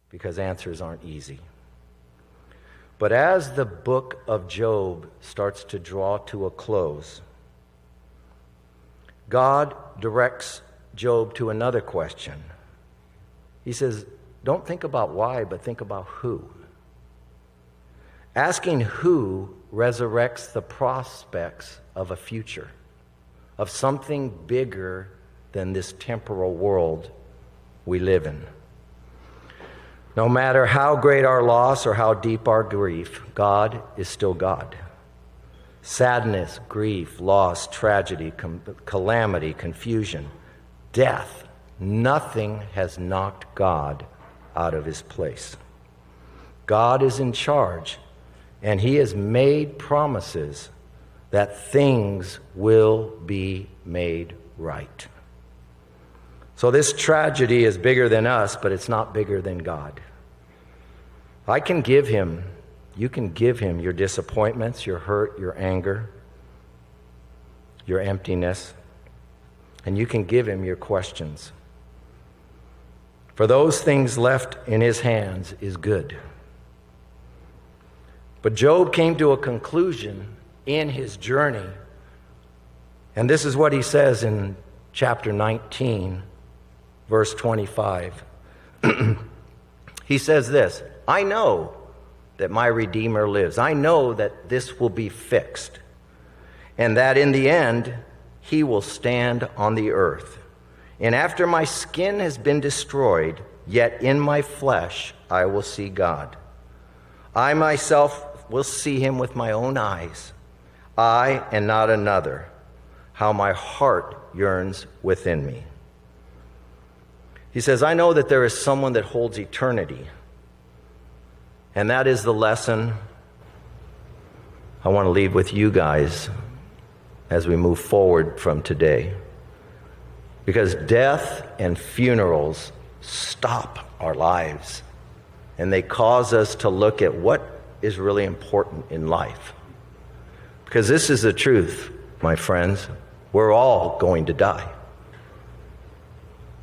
because answers aren't easy. But as the book of Job starts to draw to a close, God directs Job to another question. He says, don't think about why, but think about who. Asking who resurrects the prospects of a future, of something bigger than this temporal world we live in. No matter how great our loss or how deep our grief, God is still God. Sadness, grief, loss, tragedy, calamity, confusion, death, nothing has knocked God out of his place. God is in charge, and he has made promises that things will be made right. So this tragedy is bigger than us, but it's not bigger than God. I can give him, you can give him your disappointments, your hurt, your anger, your emptiness, and you can give him your questions. For those things left in his hands is good. But Job came to a conclusion in his journey, and this is what he says in chapter 19, verse 25. He says this, I know that my Redeemer lives. I know that this will be fixed, and that in the end, he will stand on the earth. And after my skin has been destroyed, yet in my flesh I will see God. I myself will see him with my own eyes, I and not another. How my heart yearns within me. He says, I know that there is someone that holds eternity. And that is the lesson I want to leave with you guys as we move forward from today. Because death and funerals stop our lives, and they cause us to look at what is really important in life. Because this is the truth, my friends. We're all going to die.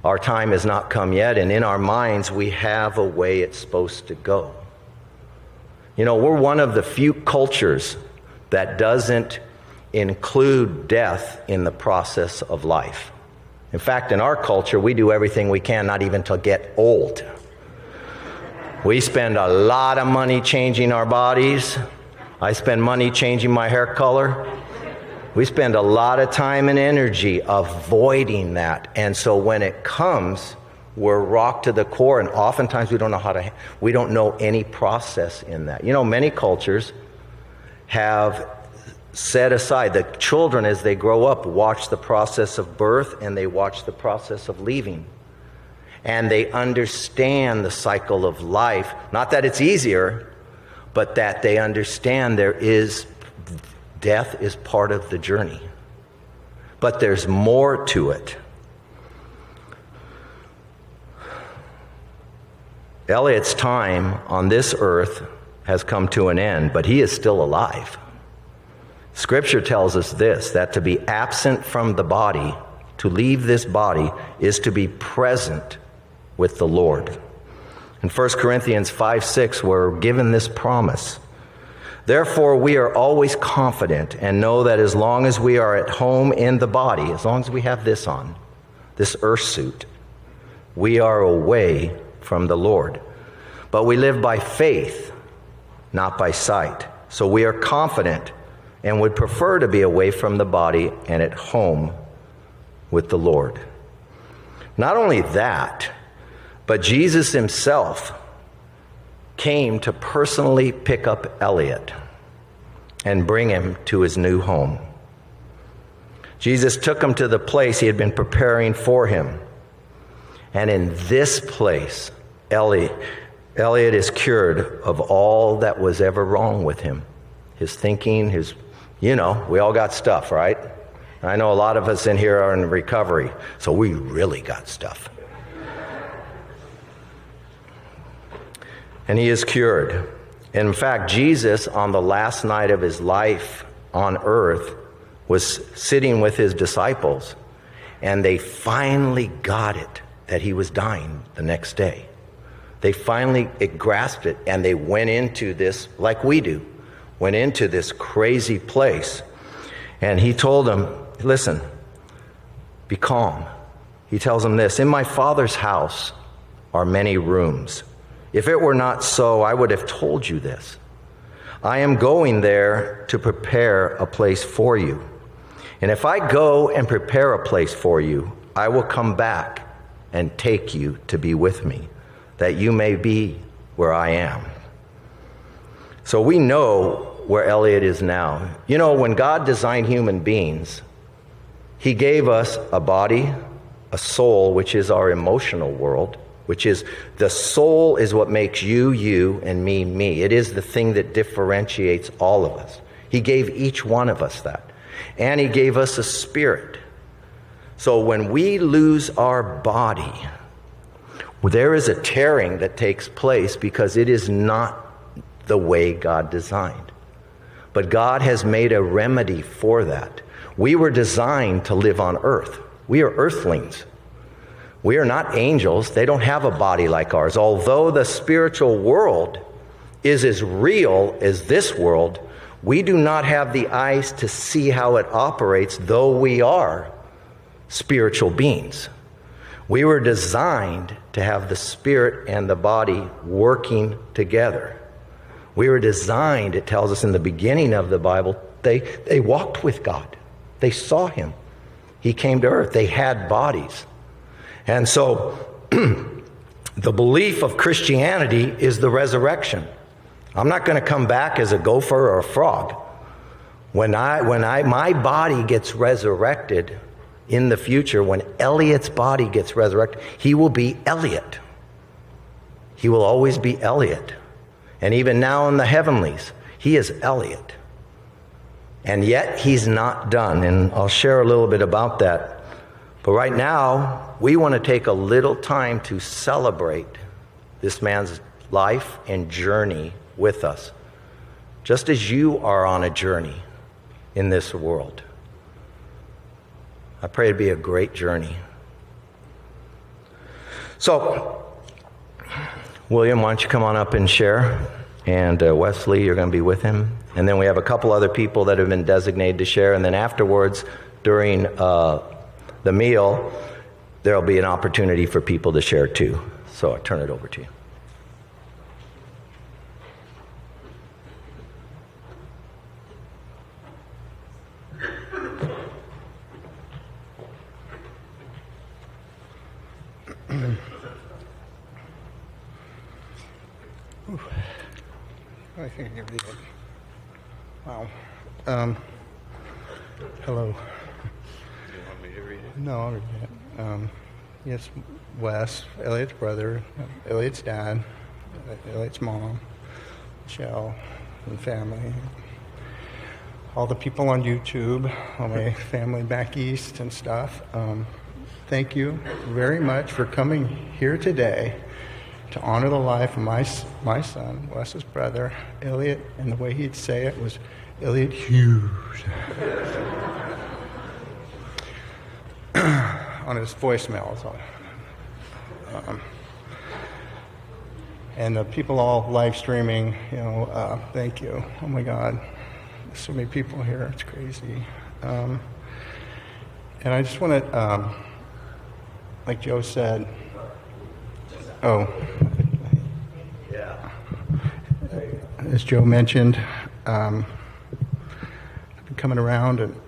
Our time has not come yet, and in our minds we have a way it's supposed to go. You know, we're one of the few cultures that doesn't include death in the process of life. In fact, in our culture, we do everything we can not even to get old. We spend a lot of money changing our bodies. I spend money changing my hair color. We spend a lot of time and energy avoiding that. And so when it comes, we're rocked to the core, and oftentimes we don't know any process in that. You know, many cultures have set aside, the children as they grow up watch the process of birth and they watch the process of leaving. And they understand the cycle of life. Not that it's easier, but that they understand death is part of the journey. But there's more to it. Eliot's time on this earth has come to an end, but he is still alive. Scripture tells us this, that to be absent from the body, to leave this body, is to be present with the Lord. In 1 Corinthians 5:6, we're given this promise. Therefore, we are always confident and know that as long as we are at home in the body, as long as we have this on, this earth suit, we are away from the Lord. But we live by faith, not by sight. So we are confident and would prefer to be away from the body and at home with the Lord. Not only that, but Jesus himself came to personally pick up Eliot and bring him to his new home. Jesus took him to the place he had been preparing for him. And in this place, Eliot is cured of all that was ever wrong with him. His thinking, we all got stuff, right? I know a lot of us in here are in recovery, so we really got stuff. And he is cured. In fact, Jesus, on the last night of his life on earth, was sitting with his disciples, and they finally got it that he was dying the next day. They finally grasped it, and they went into this, like we do, went into this crazy place. And he told them, listen, be calm. He tells them this, in my Father's house are many rooms. If it were not so, I would have told you this. I am going there to prepare a place for you. And if I go and prepare a place for you, I will come back and take you to be with me, that you may be where I am. So we know where Eliot is now. You know, when God designed human beings, he gave us a body, a soul, which is our emotional world, which is the soul is what makes you, you, and me. It is the thing that differentiates all of us. He gave each one of us that. And he gave us a spirit. So when we lose our body, there is a tearing that takes place because it is not the way God designed. But God has made a remedy for that. We were designed to live on earth. We are earthlings. We are not angels. They don't have a body like ours. Although the spiritual world is as real as this world, we do not have the eyes to see how it operates, though we are spiritual beings. We were designed to have the spirit and the body working together. We were designed, it tells us in the beginning of the Bible, they walked with God. They saw him. He came to earth. They had bodies. And so the belief of Christianity is the resurrection. I'm not going to come back as a gopher or a frog. When my body gets resurrected in the future, when Eliot's body gets resurrected, he will be Eliot. He will always be Eliot. And even now in the heavenlies, he is Eliot. And yet he's not done. And I'll share a little bit about that. But right now, we want to take a little time to celebrate this man's life and journey with us, just as you are on a journey in this world. I pray it'd be a great journey. So, William, why don't you come on up and share? And Wesley, you're going to be with him. And then we have a couple other people that have been designated to share. And then afterwards, during the meal, there'll be an opportunity for people to share too. So I turn it over to you. I think you're good. Wow. Hello. You want me to read it? No, I'll read it. Yes, Wes, Eliot's brother, Eliot's dad, Eliot's mom, Michelle, and family. All the people on YouTube, all my family back east and stuff. Thank you very much for coming here today to honor the life of my son, Wes's brother, Eliot, and the way he'd say it was Eliot Hughes. On his voicemail. So, and the people all live streaming, thank you. Oh my God, there's so many people here, it's crazy. And I just want to, like Joe said, as Joe mentioned, I've been coming around and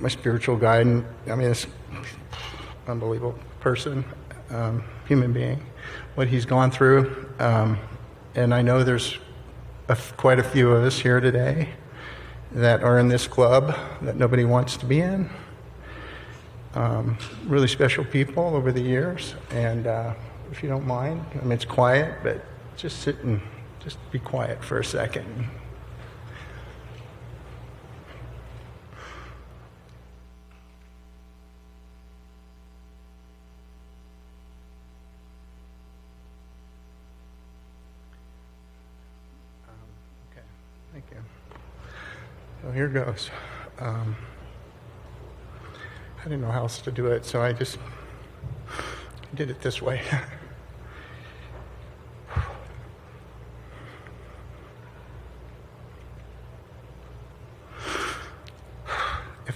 my spiritual guide, it's unbelievable person, human being, what he's gone through. And I know there's quite a few of us here today that are in this club that nobody wants to be in. Really special people over the years. And if you don't mind, it's quiet, but just sit and just be quiet for a second. Okay, thank you. So here goes. I didn't know how else to do it, so I just did it this way.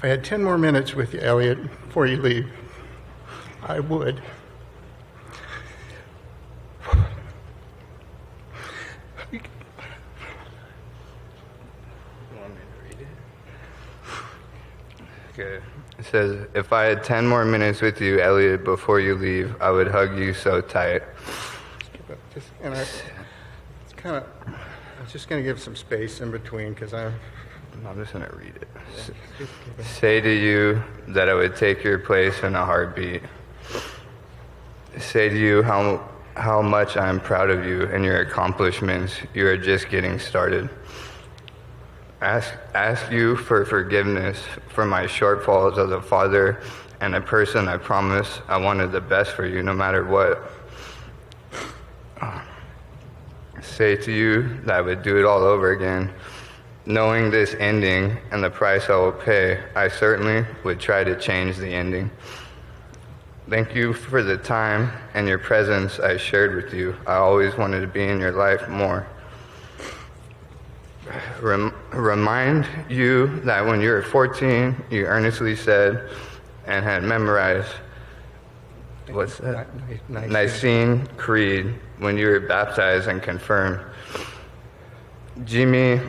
I had 10 more minutes with you, Eliot, before you leave, I would. You want me to read it? Okay. It says, if I had 10 more minutes with you, Eliot, before you leave, I would hug you so tight. And it's kind of, I was just going to give some space in between because I'm just going to read it. Say to you that I would take your place in a heartbeat. Say to you how much I am proud of you and your accomplishments. You are just getting started. Ask you for forgiveness for my shortfalls as a father and a person. I promise I wanted the best for you no matter what. Say to you that I would do it all over again. Knowing this ending and the price I will pay, I certainly would try to change the ending. Thank you for the time and your presence I shared with you. I always wanted to be in your life more. Remind you that when you were 14, you earnestly said and had memorized, what's that? Nicene Creed, when you were baptized and confirmed. Jimmy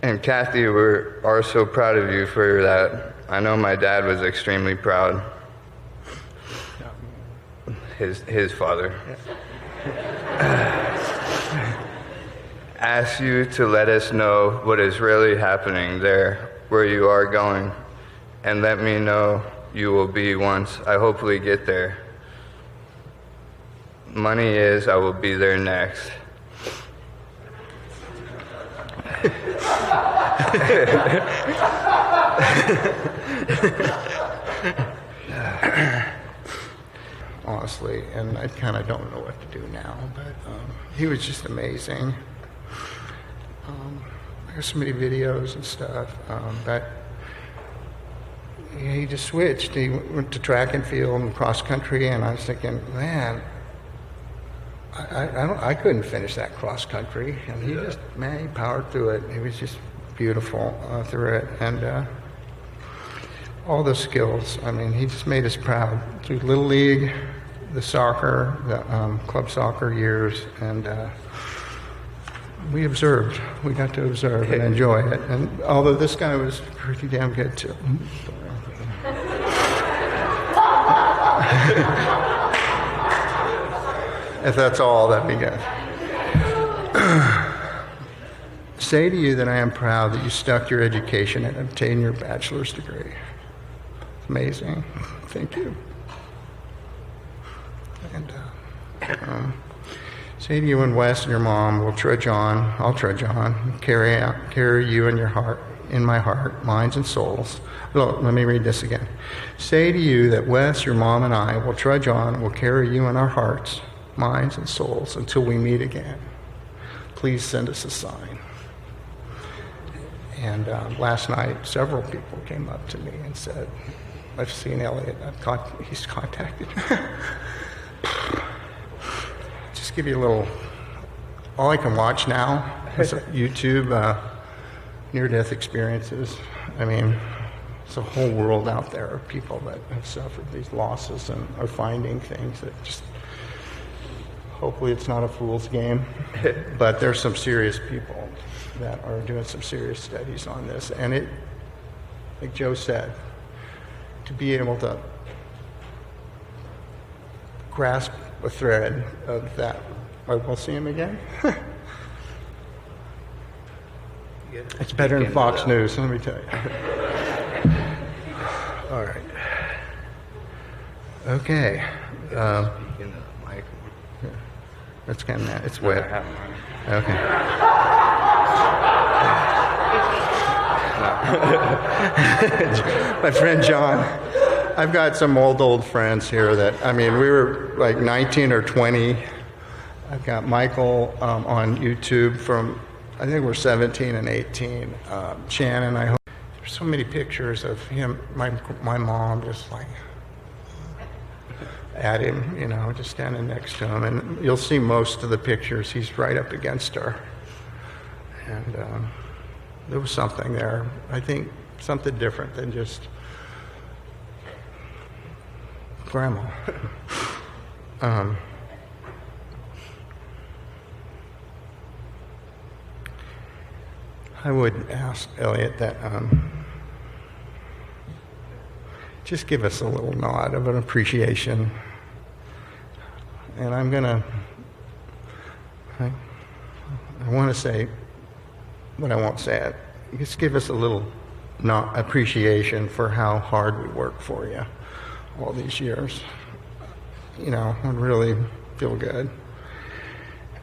and Kathy are so proud of you for that. I know my dad was extremely proud. His father. Ask you to let us know what is really happening there, where you are going, and let me know you will be once I hopefully get there. Money is, I will be there next. honestly, and I kind of don't know what to do now, but he was just amazing. There's so many videos and stuff, but he just switched. He went to track and field and cross country, and I was thinking, man, I couldn't finish that cross country, and he just, man, he powered through it. He was just beautiful through it, and all the skills. I mean, he just made us proud through Little League, the soccer, the club soccer years, and we observed. We got to observe and enjoy it. And although this guy was pretty damn good too. If that's all, that'd be good. Say to you that I am proud that you stuck your education and obtained your bachelor's degree. It's amazing. Thank you. And say to you and Wes and your mom, I'll trudge on, carry you in your heart, in my heart, minds and souls. Look, let me read this again. Say to you that Wes, your mom, and I will trudge on, will carry you in our hearts, minds and souls until we meet again. Please send us a sign. And last night, several people came up to me and said, I've seen Eliot. He's contacted me. Just give you a little, all I can watch now is YouTube near-death experiences. I mean, it's a whole world out there of people that have suffered these losses and are finding things that just, hopefully it's not a fool's game, but there's some serious people that are doing some serious studies on this. And it, like Joe said, to be able to grasp a thread of that. We'll see him again. It's better than Fox News, let me tell you. All right. Okay. That's kind of, it's wet. Okay. My friend John, I've got some old friends here that, I mean, we were like 19 or 20. I've got Michael on YouTube from, I think we're 17 and 18. Shannon, I hope. There's so many pictures of him, my mom just like at him, you know, just standing next to him. And you'll see most of the pictures, he's right up against her. And there was something there, I think something different than just grandma. I would ask Eliot that just give us a little nod of an appreciation. And I want to say, but I won't say it. Just give us a little appreciation for how hard we work for you all these years. You know, I'd really feel good.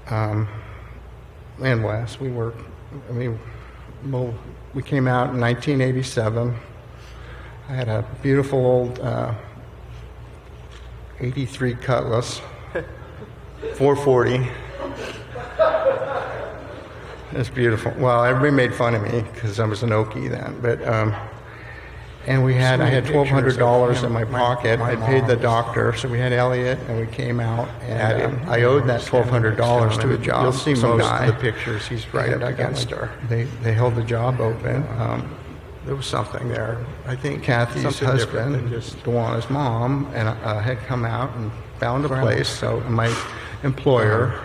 And Wes, we came out in 1987. I had a beautiful old 83 Cutlass, 440. It's beautiful. Well, everybody made fun of me because I was an Okie then, but and I had $1,200 in my pocket. I paid the doctor, so we had Eliot, and we came out, and I owed that $1,200 to a job. You'll see most of the pictures. He's right up against her. They held the job open. There was something there. I think Kathy's husband, Dewana's mom, and had come out and found a place. So my employer,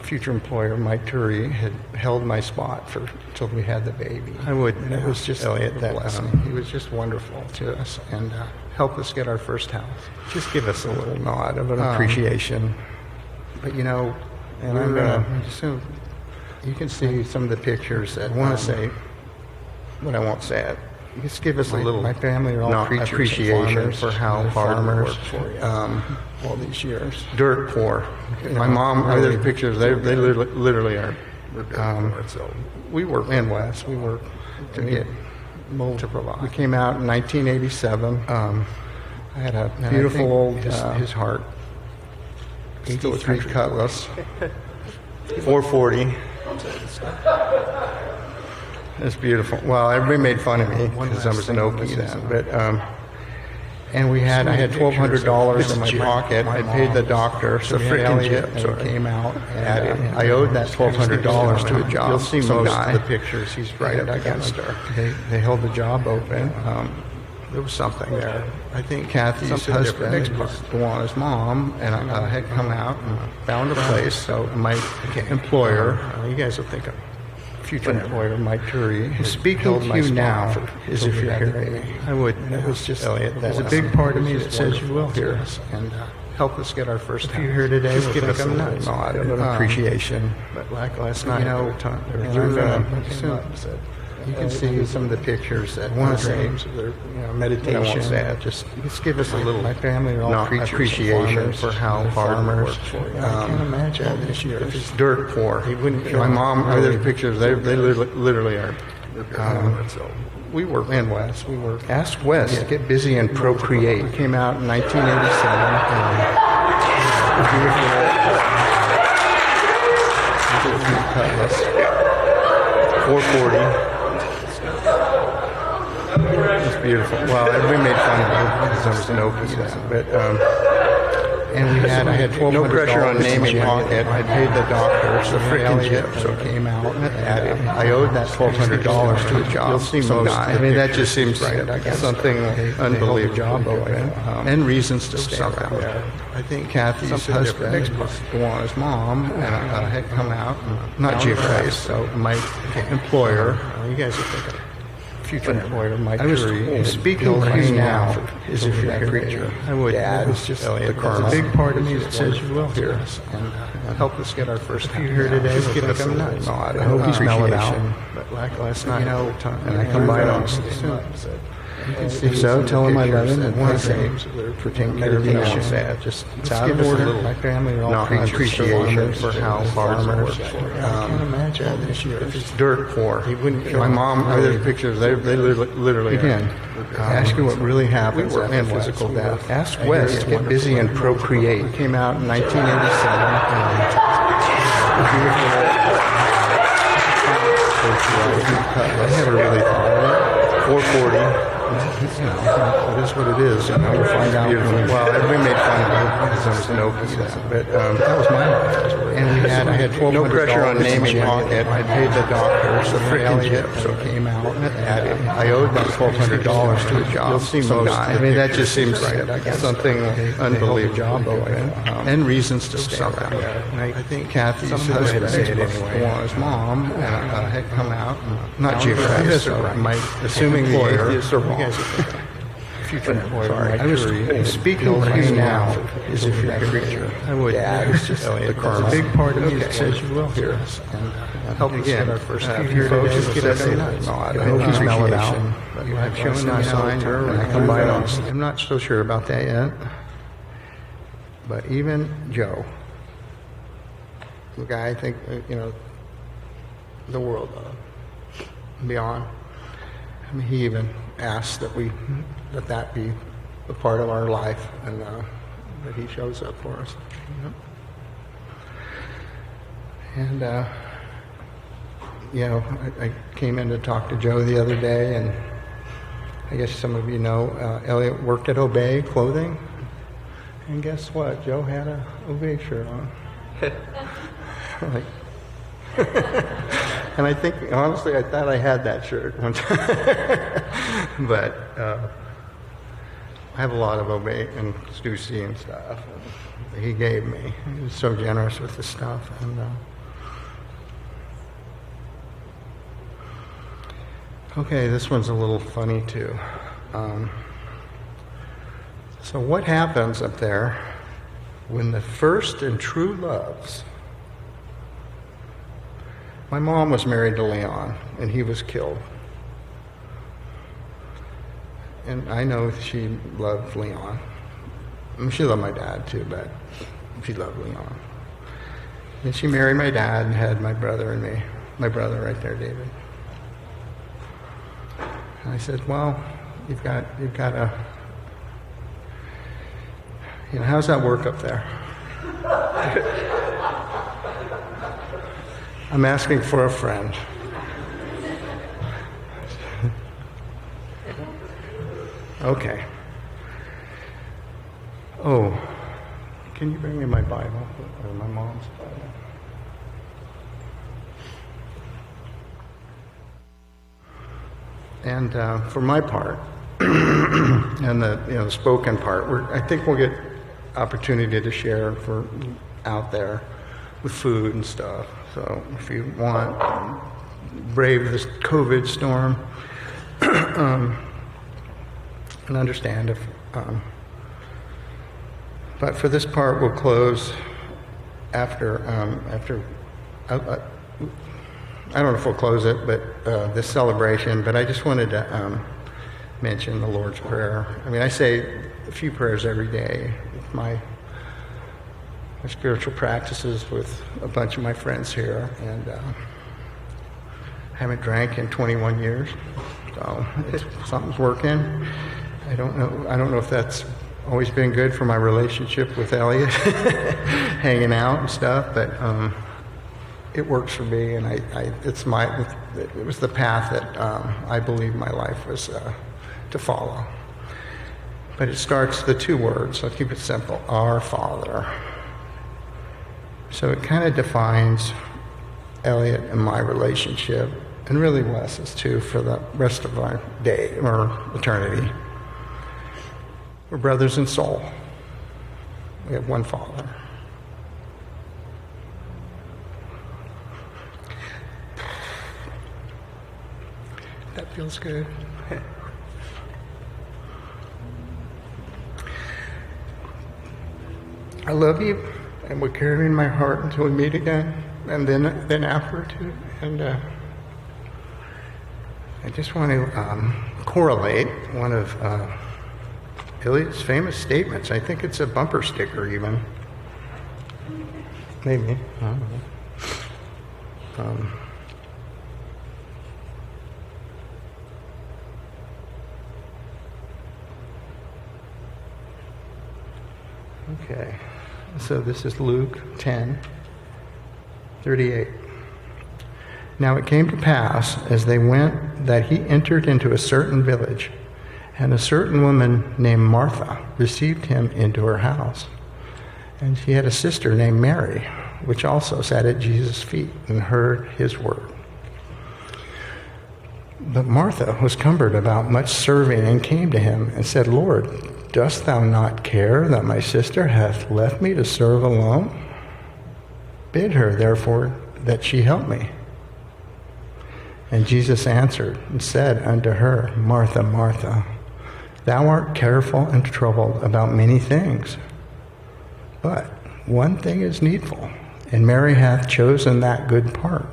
future employer, Mike Turi, had held my spot until we had the baby. It was just Eliot that blessing. He was just wonderful to us and helped us get our first house. Just give us a little nod of an appreciation. But you know, and you can see some of the pictures that I want to say, but I won't say it. Just give us a little. My family are all appreciation for how hard we worked for you all these years. Dirt poor. My mom. There's pictures. They literally are. We work in West. We work to provide. We came out in 1987. I had a beautiful old his heart. 83 Cutlass, 440. It's beautiful. Well, everybody made fun of me because I was an Okie then, but I had $1,200 in my pocket. I paid the doctor, so we had Eliot, and we came out, and I owed that $1,200 to a job. You'll see most of the pictures. He's right up against her. They held the job open. There was something there. I think Kathy's husband, Dewana's mom, and had come out and found a place. So my employer, you guys will think of future employer, Mike Turi, speaking to you now as if you're here. I would. It was just Eliot. There's a big part of me that says you will hear us and help us get our first. If you're here today, just give us a little nod of an appreciation. But like last night, you can see some of the pictures that want to say, meditation. Just give us a little. My family are all appreciation for how hard we worked for you. I can't imagine this year. It's dirt poor. My mom. There's pictures. They literally are. We work in West. We work. Ask West. Get busy and procreate. We came out in 1987. 440. It's beautiful. Well, everybody made fun of me because I was an Okie then, but I had $1,200 no pressure on naming pocket. I paid the doctor, so Eliot, so came out, and I owed that $1,200 to a job. You'll see most. That just seems something unbelievable. Job open, and reasons to stay around there. I think Kathy's husband, Dewana's mom, and had come out, not geographic, so my employer. You guys will think of future employer, Mike Turi, speaking to you now as if you're here. I would. It was just Eliot. There's a big part of me that says you will hear us and help us get our first. If you're here today, just give us a little nod. I hope he's mellowed out. But like last night, and I come by honestly soon. If so, tell him I love him and want to say for taking care of me. Just it's out of order. My family are all appreciation for how hard we worked for you. I can't imagine this year. It's dirt poor. My mom. There's pictures. They literally again. Ask you what really happens after physical death. Ask West. Get busy and procreate. We came out in 1987. I never really thought of it. 440. It is what it is. You know, we'll find out. Well, we made fun of it because I was no but that was my life. And I had $1,200 No pressure on naming in my pocket. I paid the doctor, so Eliot, so came out. And I owed that $1,200 to a job. You'll see most. I mean, that just seems something unbelievable. Job open, and reasons to stay around. And I think Kathy's husband, his mom, had come out. Not geographic, so assuming the atheists are wrong. Future employer. I was speaking of you now as if you're a creature. I would. It's just a big part of me that says you will hear us and help us get our first few folks. Just get us in. I hope you smell it out. I've shown you a sign. I'm not so sure about that yet. But even Joe, the guy I think, the world of, beyond, I mean, he even asked that that be a part of our life and that he shows up for us. And, I came in to talk to Joe the other day, and I guess some of you know, Eliot worked at Obey Clothing. And guess what? Joe had a Obey shirt on. And I think, honestly, I thought I had that shirt one time. But I have a lot of Obey and Stussy and stuff. And he gave me. He was so generous with the stuff. And okay, this one's a little funny too. So what happens up there when the first and true loves? My mom was married to Leon, and he was killed. And I know she loved Leon. I mean, she loved my dad too, but she loved Leon. And she married my dad and had my brother and me. My brother right there, David. And I said, well, you've got a... how's that work up there? I'm asking for a friend. Okay. Oh, can you bring me my Bible, or my mom's Bible? And for my part, and the spoken part, I think we'll get opportunity to share for out there with food and stuff. So if you want, brave this COVID storm, and understand if. But for this part, we'll close after. I don't know if we'll close it, but this celebration. But I just wanted to mention the Lord's Prayer. I mean, I say a few prayers every day. My spiritual practices with a bunch of my friends here, and haven't drank in 21 years, so something's working. I don't know if that's always been good for my relationship with Eliot, hanging out and stuff, but it works for me, and it was the path that I believe my life was to follow. But it starts the two words, so I'll keep it simple, Our Father. So it kind of defines Eliot and my relationship, and really Wes's too, for the rest of our day, or eternity. We're brothers in soul. We have one Father. That feels good. I love you, and we'll carry in my heart until we meet again, and then after too. And I just want to correlate one of Eliot's famous statements. I think it's a bumper sticker, even. Maybe. I don't know. Okay. So this is Luke 10:38. Now it came to pass, as they went, that he entered into a certain village, And a certain woman named Martha received him into her house. And she had a sister named Mary, which also sat at Jesus' feet and heard his word. But Martha was cumbered about much serving and came to him and said, Lord, dost thou not care that my sister hath left me to serve alone? Bid her, therefore, that she help me. And Jesus answered and said unto her, Martha, Martha, thou art careful and troubled about many things. But one thing is needful, and Mary hath chosen that good part,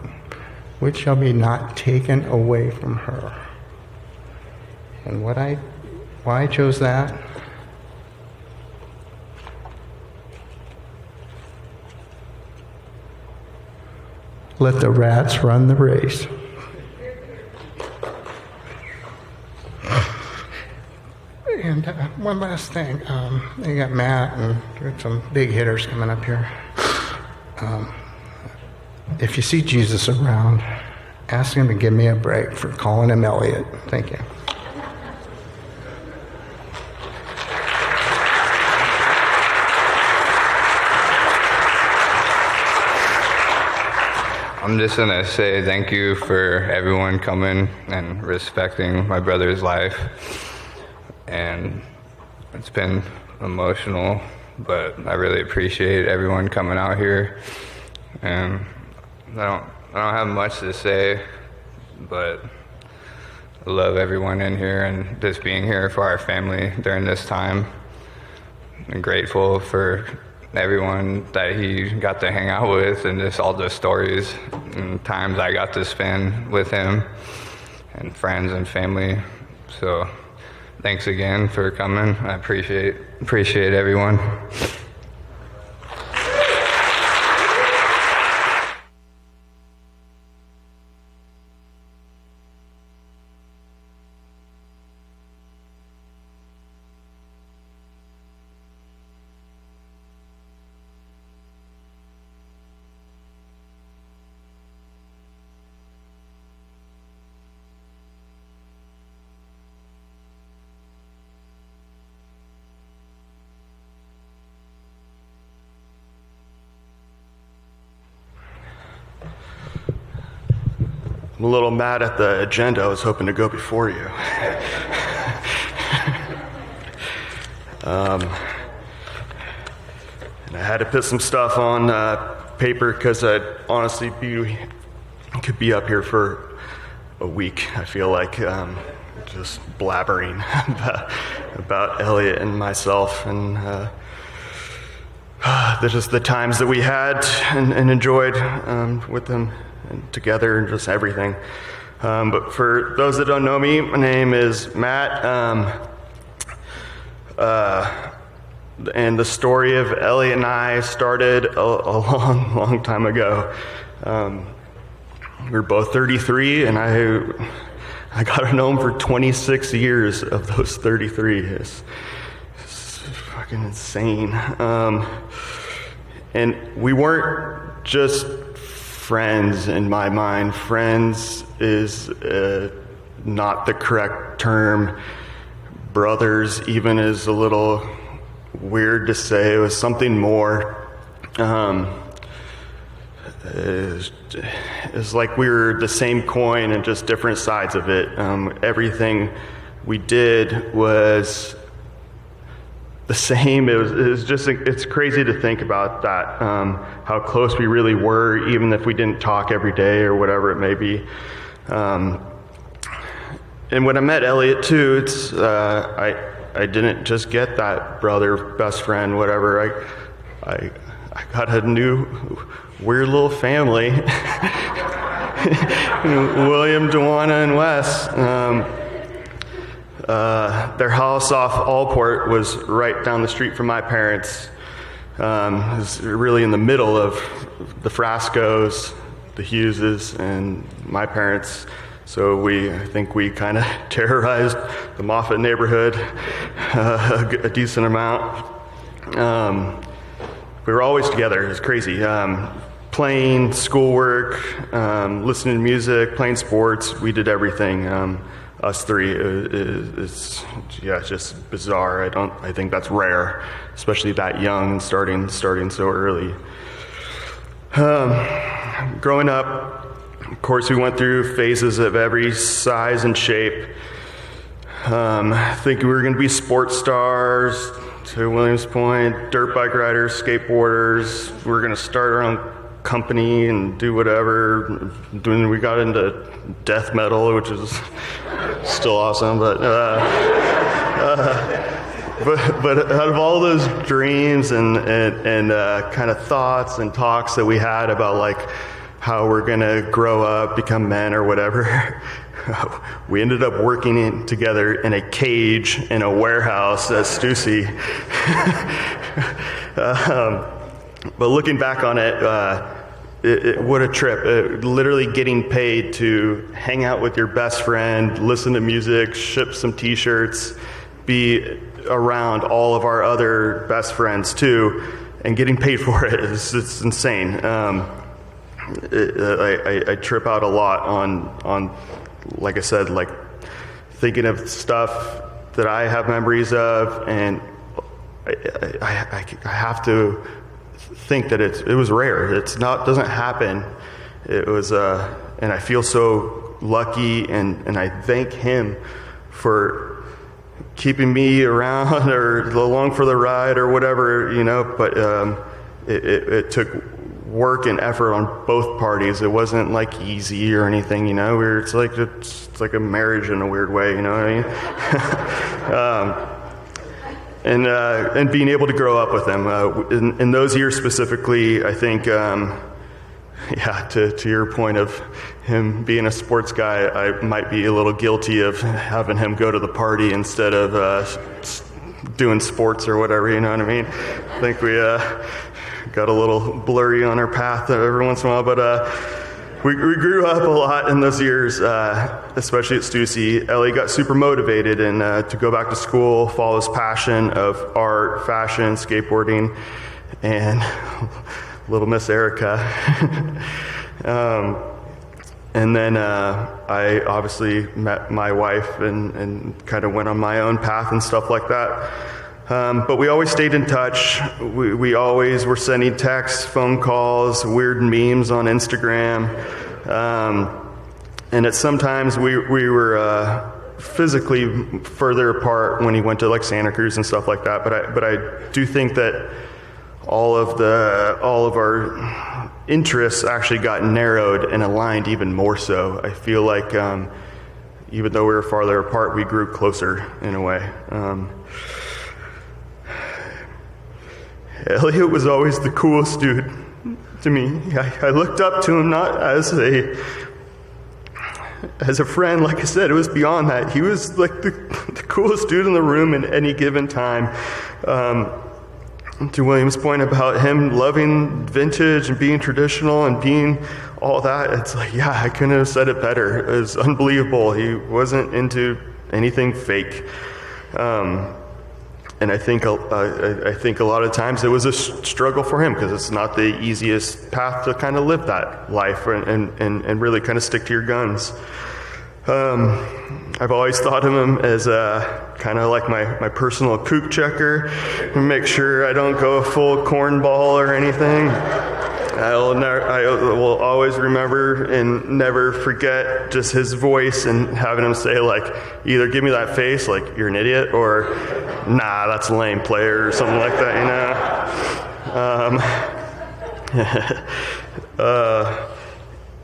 which shall be not taken away from her. And why I chose that? Let the rats run the race. And one last thing. You got Matt and got some big hitters coming up here. If you see Jesus around, ask him to give me a break for calling him Eliot. Thank you. I'm just going to say thank you for everyone coming and respecting my brother's life. And it's been emotional, but I really appreciate everyone coming out here. And I don't have much to say, but I love everyone in here and just being here for our family during this time. I'm grateful for everyone that he got to hang out with and just all the stories and times I got to spend with him and friends and family. So thanks again for coming. I appreciate everyone. I'm a little mad at the agenda. I was hoping to go before you. And I had to put some stuff on paper because I'd honestly could be up here for a week. I feel like just blabbering about Eliot and myself and just the times that we had and enjoyed with them and together and just everything. But for those that don't know me, my name is Matt. And the story of Eliot and I started a long, long time ago. We were both 33, and I got to know him for 26 years of those 33. It's fucking insane. And we weren't just friends in my mind. Friends is not the correct term. Brothers even is a little weird to say. It was something more. It's like we were the same coin and just different sides of it. Everything we did was the same. It's crazy to think about that, how close we really were, even if we didn't talk every day or whatever it may be. And when I met Eliot too, it's I didn't just get that brother, best friend, whatever. I got a new weird little family. William, Dewana, and Wes. Their house off Allport was right down the street from my parents'. It was really in the middle of the Frascos, the Hugheses, and my parents. So I think we kind of terrorized the Moffat neighborhood a decent amount. We were always together. It was crazy. Playing, schoolwork, listening to music, playing sports. We did everything. us three is just bizarre. I think that's rare, especially that young and starting so early. Growing up, of course, we went through phases of every size and shape. Thinking we were going to be sports stars, to Williams Point, dirt bike riders, skateboarders. We were going to start our own company and do whatever. We got into death metal, which is still awesome, but out of all those dreams and kind of thoughts and talks that we had about like how we're gonna grow up, become men or whatever, we ended up working together in a cage in a warehouse at Stussy. But looking back on it, what a trip. Literally getting paid to hang out with your best friend, listen to music, ship some t-shirts, be around all of our other best friends too, and getting paid for it. It's insane. I trip out a lot on, like I said, like thinking of stuff that I have memories of, and I have to think that it was rare. Doesn't happen. It was, and I feel so lucky, and I thank him for keeping me around or along for the ride or whatever, but it took work and effort on both parties. It wasn't like easy or anything, it's like a marriage in a weird way, you know what I mean? And being able to grow up with them in those years specifically, I think, to your point of him being a sports guy, I might be a little guilty of having him go to the party instead of doing sports or whatever, you know what I mean? I think we got a little blurry on our path every once in a while, but we grew up a lot in those years, especially at Stussy. Ellie got super motivated and to go back to school, follow his passion of art, fashion, skateboarding, and little Miss Erica. And then I obviously met my wife and kind of went on my own path and stuff like that. But we always stayed in touch. We always were sending texts, phone calls, weird memes on Instagram. And at sometimes we were physically further apart when he went to like Santa Cruz and stuff like that. But I do think that all of our interests actually got narrowed and aligned even more so. I feel like even though we were farther apart, we grew closer in a way. Eliot was always the coolest dude to me. I looked up to him not as a friend, like I said. It was beyond that. He was like the coolest dude in the room at any given time. To William's point about him loving vintage and being traditional and being all that, it's like, yeah, I couldn't have said it better. It was unbelievable. He wasn't into anything fake. And I think a lot of times it was a struggle for him because it's not the easiest path to kind of live that life and really kind of stick to your guns. I've always thought of him as kind of like my personal kook checker, make sure I don't go full cornball or anything. I will always remember and never forget just his voice and having him say like, either give me that face, like you're an idiot, or nah, that's a lame player, or something like that,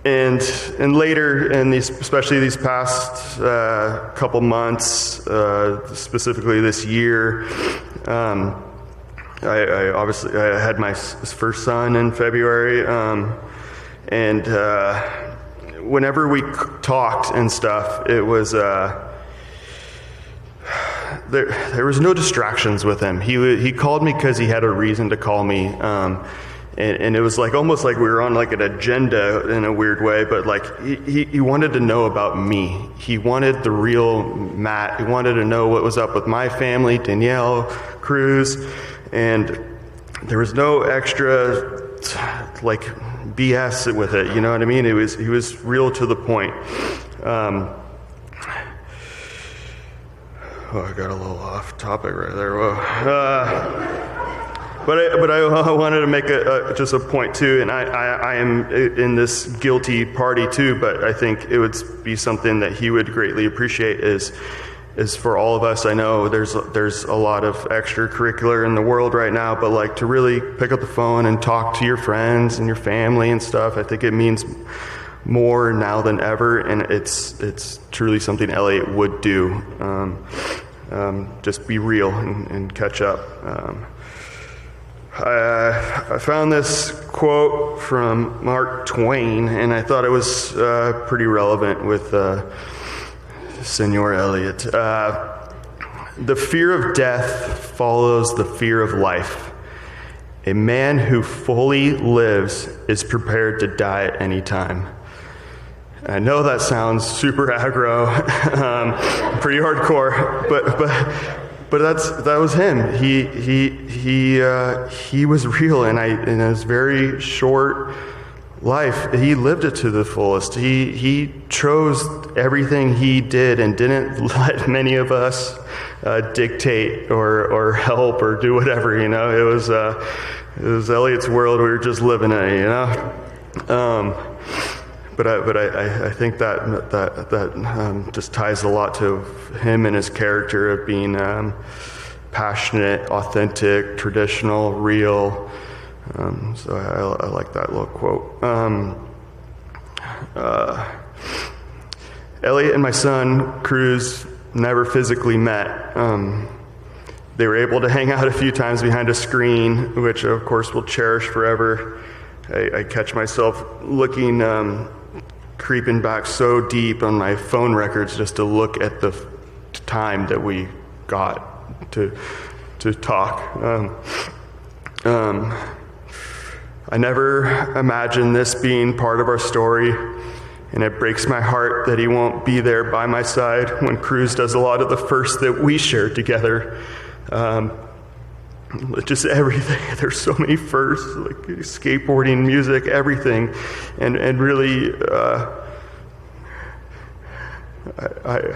And later, especially these past couple months, specifically this year, I had my first son in February, and whenever we talked and stuff, it was there was no distractions with him. He called me because he had a reason to call me. And it was like almost like we were on like an agenda in a weird way, but like he wanted to know about me. He wanted the real Matt. He wanted to know what was up with my family, Danielle, Cruz, and there was no extra like BS with it. You know what I mean? He was real to the point. Oh, I got a little off topic right there. Whoa. But I wanted to make just a point too, and I am in this guilty party too. But I think it would be something that he would greatly appreciate is for all of us. I know there's a lot of extracurricular in the world right now, but like to really pick up the phone and talk to your friends and your family and stuff. I think it means more now than ever, and it's truly something Eliot would do. Just be real and catch up. I found this quote from Mark Twain, and I thought it was pretty relevant with Senor Eliot. The fear of death follows the fear of life. A man who fully lives is prepared to die at any time. I know that sounds super aggro, pretty hardcore, but that was him. He was real, and in his very short life, he lived it to the fullest. He chose everything he did and didn't let many of us dictate or help or do whatever. It was Eliot's world. We were just living in it. But I think that just ties a lot to him and his character of being passionate, authentic, traditional, real. So I like that little quote. Eliot and my son, Cruz, never physically met. They were able to hang out a few times behind a screen, which of course we'll cherish forever. I catch myself looking, creeping back so deep on my phone records just to look at the time that we got to talk. I never imagined this being part of our story, and it breaks my heart that he won't be there by my side when Cruz does a lot of the firsts that we shared together. Just everything. There's so many firsts, like skateboarding, music, everything, and really, I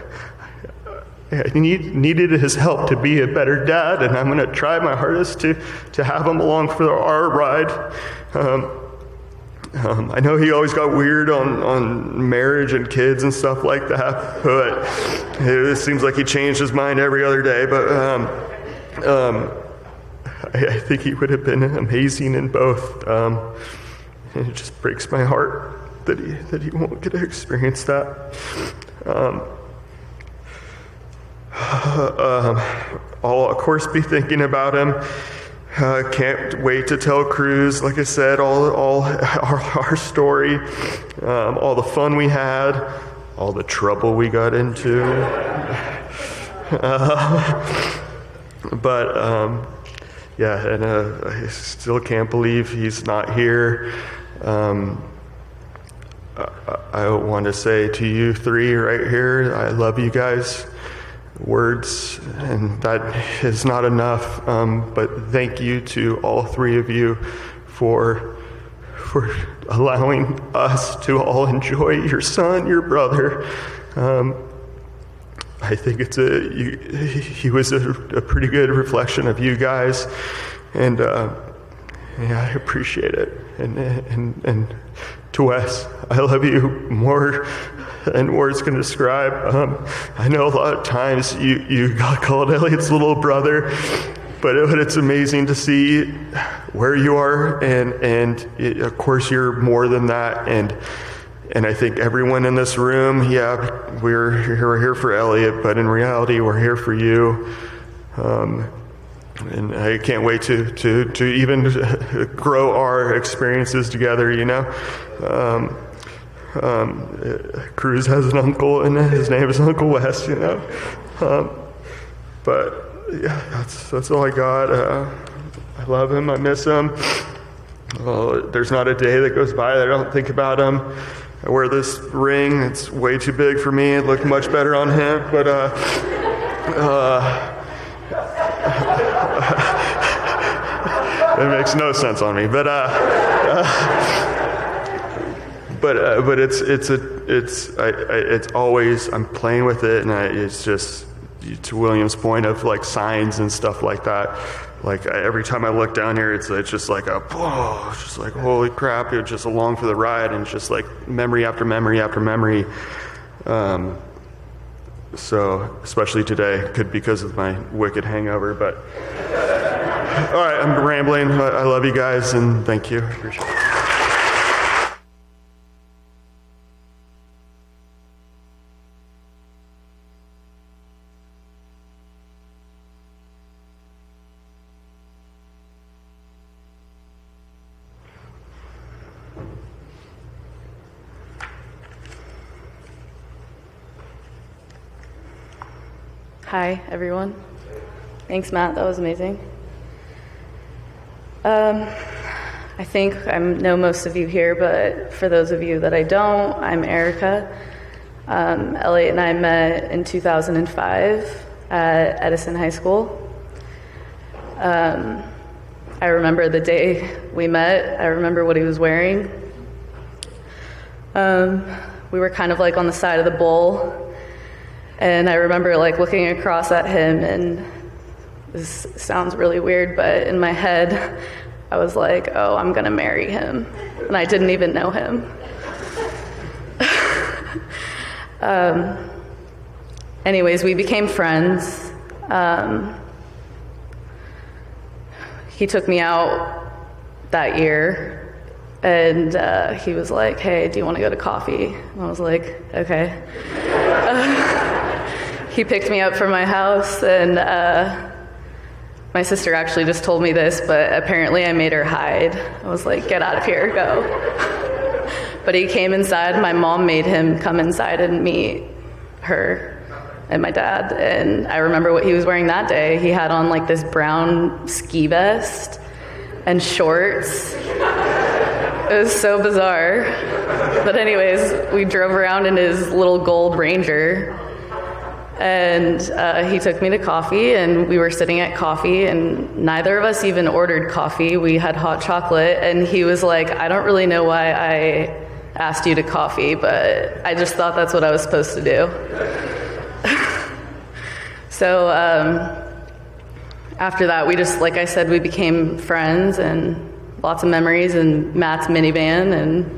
needed his help to be a better dad, and I'm going to try my hardest to have him along for our ride. I know he always got weird on marriage and kids and stuff like that, but it seems like he changed his mind every other day. But I think he would have been amazing in both. And it just breaks my heart that he won't get to experience that. I'll of course be thinking about him. Can't wait to tell Cruz, like I said, all our story, all the fun we had, all the trouble we got into. Yeah, and I still can't believe he's not here. I want to say to you three right here, I love you guys. Words, and that is not enough, but thank you to all three of you for allowing us to all enjoy your son, your brother. I think he was a pretty good reflection of you guys, and I appreciate it. And to Wes, I love you more than words can describe. I know a lot of times you got called Eliot's little brother, but it's amazing to see where you are, and of course you're more than that. And I think everyone in this room, we're here for Eliot, but in reality, we're here for you. And I can't wait to even grow our experiences together, Cruz has an uncle, and his name is Uncle Wes, But yeah, that's all I got. I love him. I miss him. There's not a day that goes by that I don't think about him. I wear this ring. It's way too big for me. It looked much better on him, but it makes no sense on me. But it's always, I'm playing with it, and it's just, to William's point of like signs and stuff like that. Like every time I look down here, it's just like it's just like, holy crap, it was just along for the ride, and just like memory after memory after memory. So especially today, could because of my wicked hangover, but all right, I'm rambling. I love you guys, and thank you. Appreciate it. Hi, everyone. Thanks, Matt. That was amazing. I think I know most of you here, but for those of you that I don't, I'm Erica. Eliot and I met in 2005 at Edison High School. I remember the day we met. I remember what he was wearing. We were kind of like on the side of the bowl. And I remember like looking across at him, and this sounds really weird, but in my head, I was like, oh, I'm gonna marry him. And I didn't even know him. Anyways, we became friends. He took me out that year, and he was like, hey, do you wanna go to coffee? And I was like, okay. He picked me up from my house, and my sister actually just told me this, but apparently I made her hide. I was like, get out of here, go. But he came inside. My mom made him come inside and meet her and my dad. And I remember what he was wearing that day. He had on like this brown ski vest and shorts. It was so bizarre. But anyways, we drove around in his little gold Ranger. And he took me to coffee, and we were sitting at coffee, and neither of us even ordered coffee. We had hot chocolate, and he was like, I don't really know why I asked you to coffee, but I just thought that's what I was supposed to do. So after that, we just, like I said, we became friends, and lots of memories, and Matt's minivan, and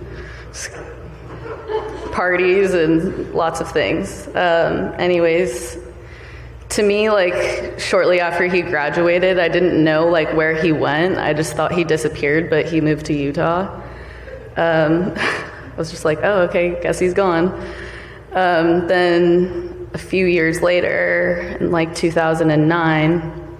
parties and lots of things. Anyways, to me, like shortly after he graduated, I didn't know like where he went. I just thought he disappeared, but he moved to Utah. I was just like, oh, okay, guess he's gone. Then a few years later, in like 2009,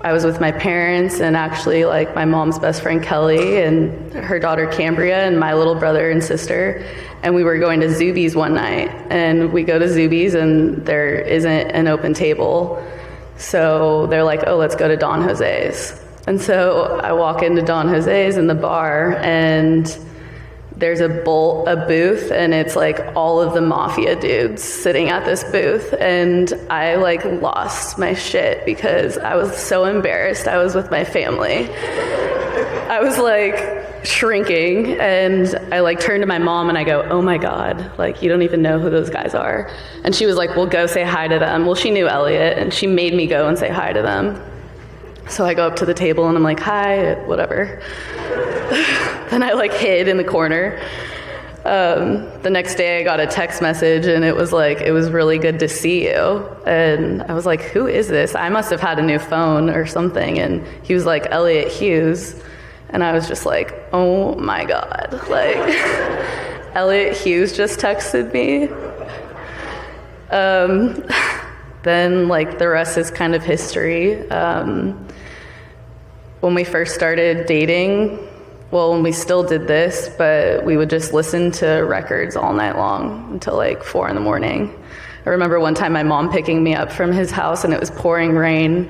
I was with my parents, and actually like my mom's best friend Kelly and her daughter Cambria and my little brother and sister, and we were going to Zuby's one night, and we go to Zuby's and there isn't an open table, so they're like, oh, let's go to Don Jose's. And so I walk into Don Jose's in the bar, and there's a booth, and it's like all of the mafia dudes sitting at this booth, and I like lost my shit because I was so embarrassed. I was with my family. I was like shrinking, and I like turned to my mom and I go, oh my God, like you don't even know who those guys are. And she was like, well, go say hi to them. Well, she knew Eliot, and she made me go and say hi to them. So I go up to the table and I'm like, hi, whatever. Then I like hid in the corner. The next day I got a text message, and it was like, it was really good to see you. And I was like, who is this? I must have had a new phone or something. And he was like, Eliot Hughes. And I was just like, oh my God. Like, Eliot Hughes just texted me. Then like the rest is kind of history. When we first started dating, well, when we still did this, but we would just listen to records all night long until like 4 a.m. I remember one time my mom picking me up from his house, and it was pouring rain,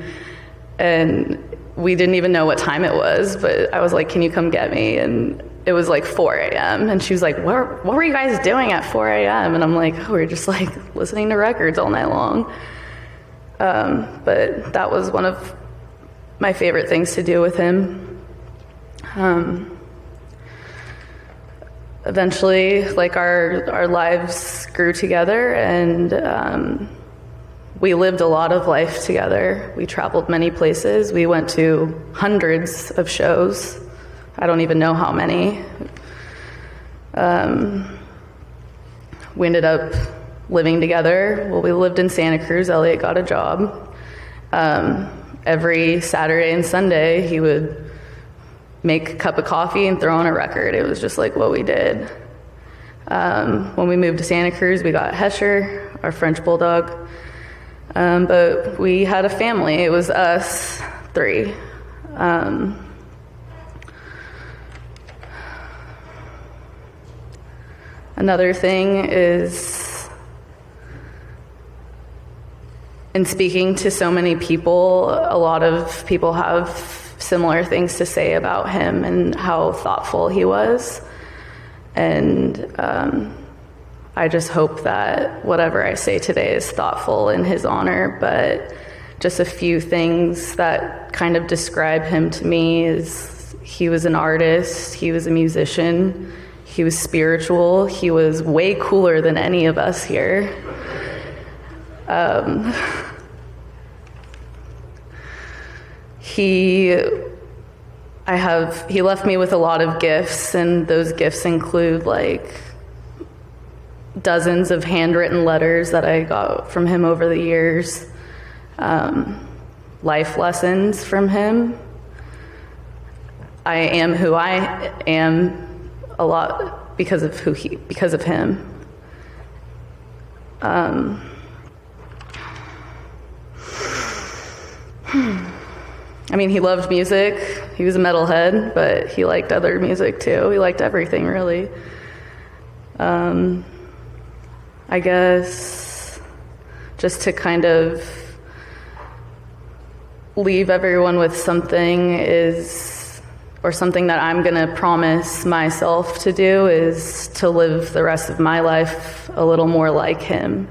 and we didn't even know what time it was, but I was like, can you come get me? And it was like 4 a.m. And she was like, what were you guys doing at 4 a.m.? And I'm like, oh, we're just like listening to records all night long. But that was one of my favorite things to do with him. eventually, like, our lives grew together, and we lived a lot of life together. We traveled many places. We went to hundreds of shows. I don't even know how many. We ended up living together. Well, we lived in Santa Cruz. Eliot got a job. Every Saturday and Sunday, he would make a cup of coffee and throw on a record. It was just like what we did. When we moved to Santa Cruz, we got Hesher, our French bulldog. But we had a family. It was us three. Another thing is, in speaking to so many people, a lot of people have similar things to say about him and how thoughtful he was. And I just hope that whatever I say today is thoughtful in his honor. But just a few things that kind of describe him to me is he was an artist, he was a musician, he was spiritual, he was way cooler than any of us here. He left me with a lot of gifts, and those gifts include like dozens of handwritten letters that I got from him over the years, life lessons from him. I am who I am a lot because of him. I mean, he loved music. He was a metalhead, but he liked other music too. He liked everything, really. I guess just to kind of leave everyone with something something that I'm going to promise myself to do is to live the rest of my life a little more like him.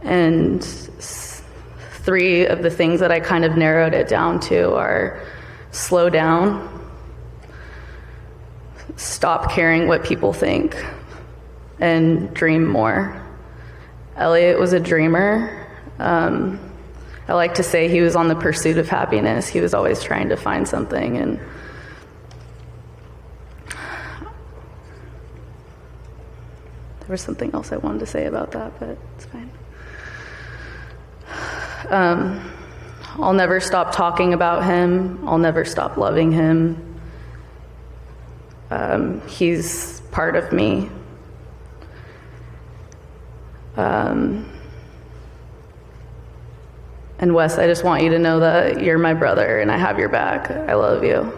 And three of the things that I kind of narrowed it down to are: slow down, stop caring what people think, and dream more. Eliot was a dreamer. I like to say he was on the pursuit of happiness. He was always trying to find something. And there was something else I wanted to say about that, but it's fine. I'll never stop talking about him. I'll never stop loving him. He's part of me. And Wes, I just want you to know that you're my brother and I have your back. I love you.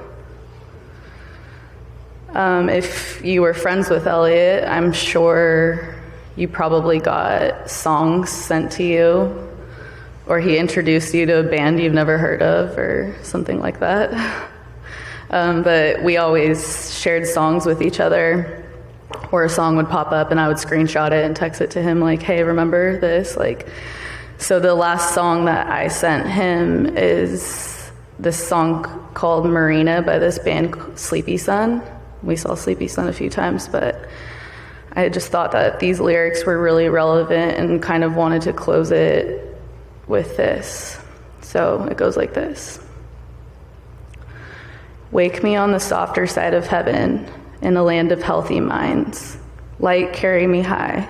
If you were friends with Eliot, I'm sure you probably got songs sent to you, or he introduced you to a band you've never heard of or something like that. But we always shared songs with each other, or a song would pop up and I would screenshot it and text it to him like, hey, remember this? So the last song that I sent him is this song called Marina by this band Sleepy Sun. We saw Sleepy Sun a few times, but I just thought that these lyrics were really relevant and kind of wanted to close it with this. So it goes like this. Wake me on the softer side of heaven, in a land of healthy minds. Light carry me high.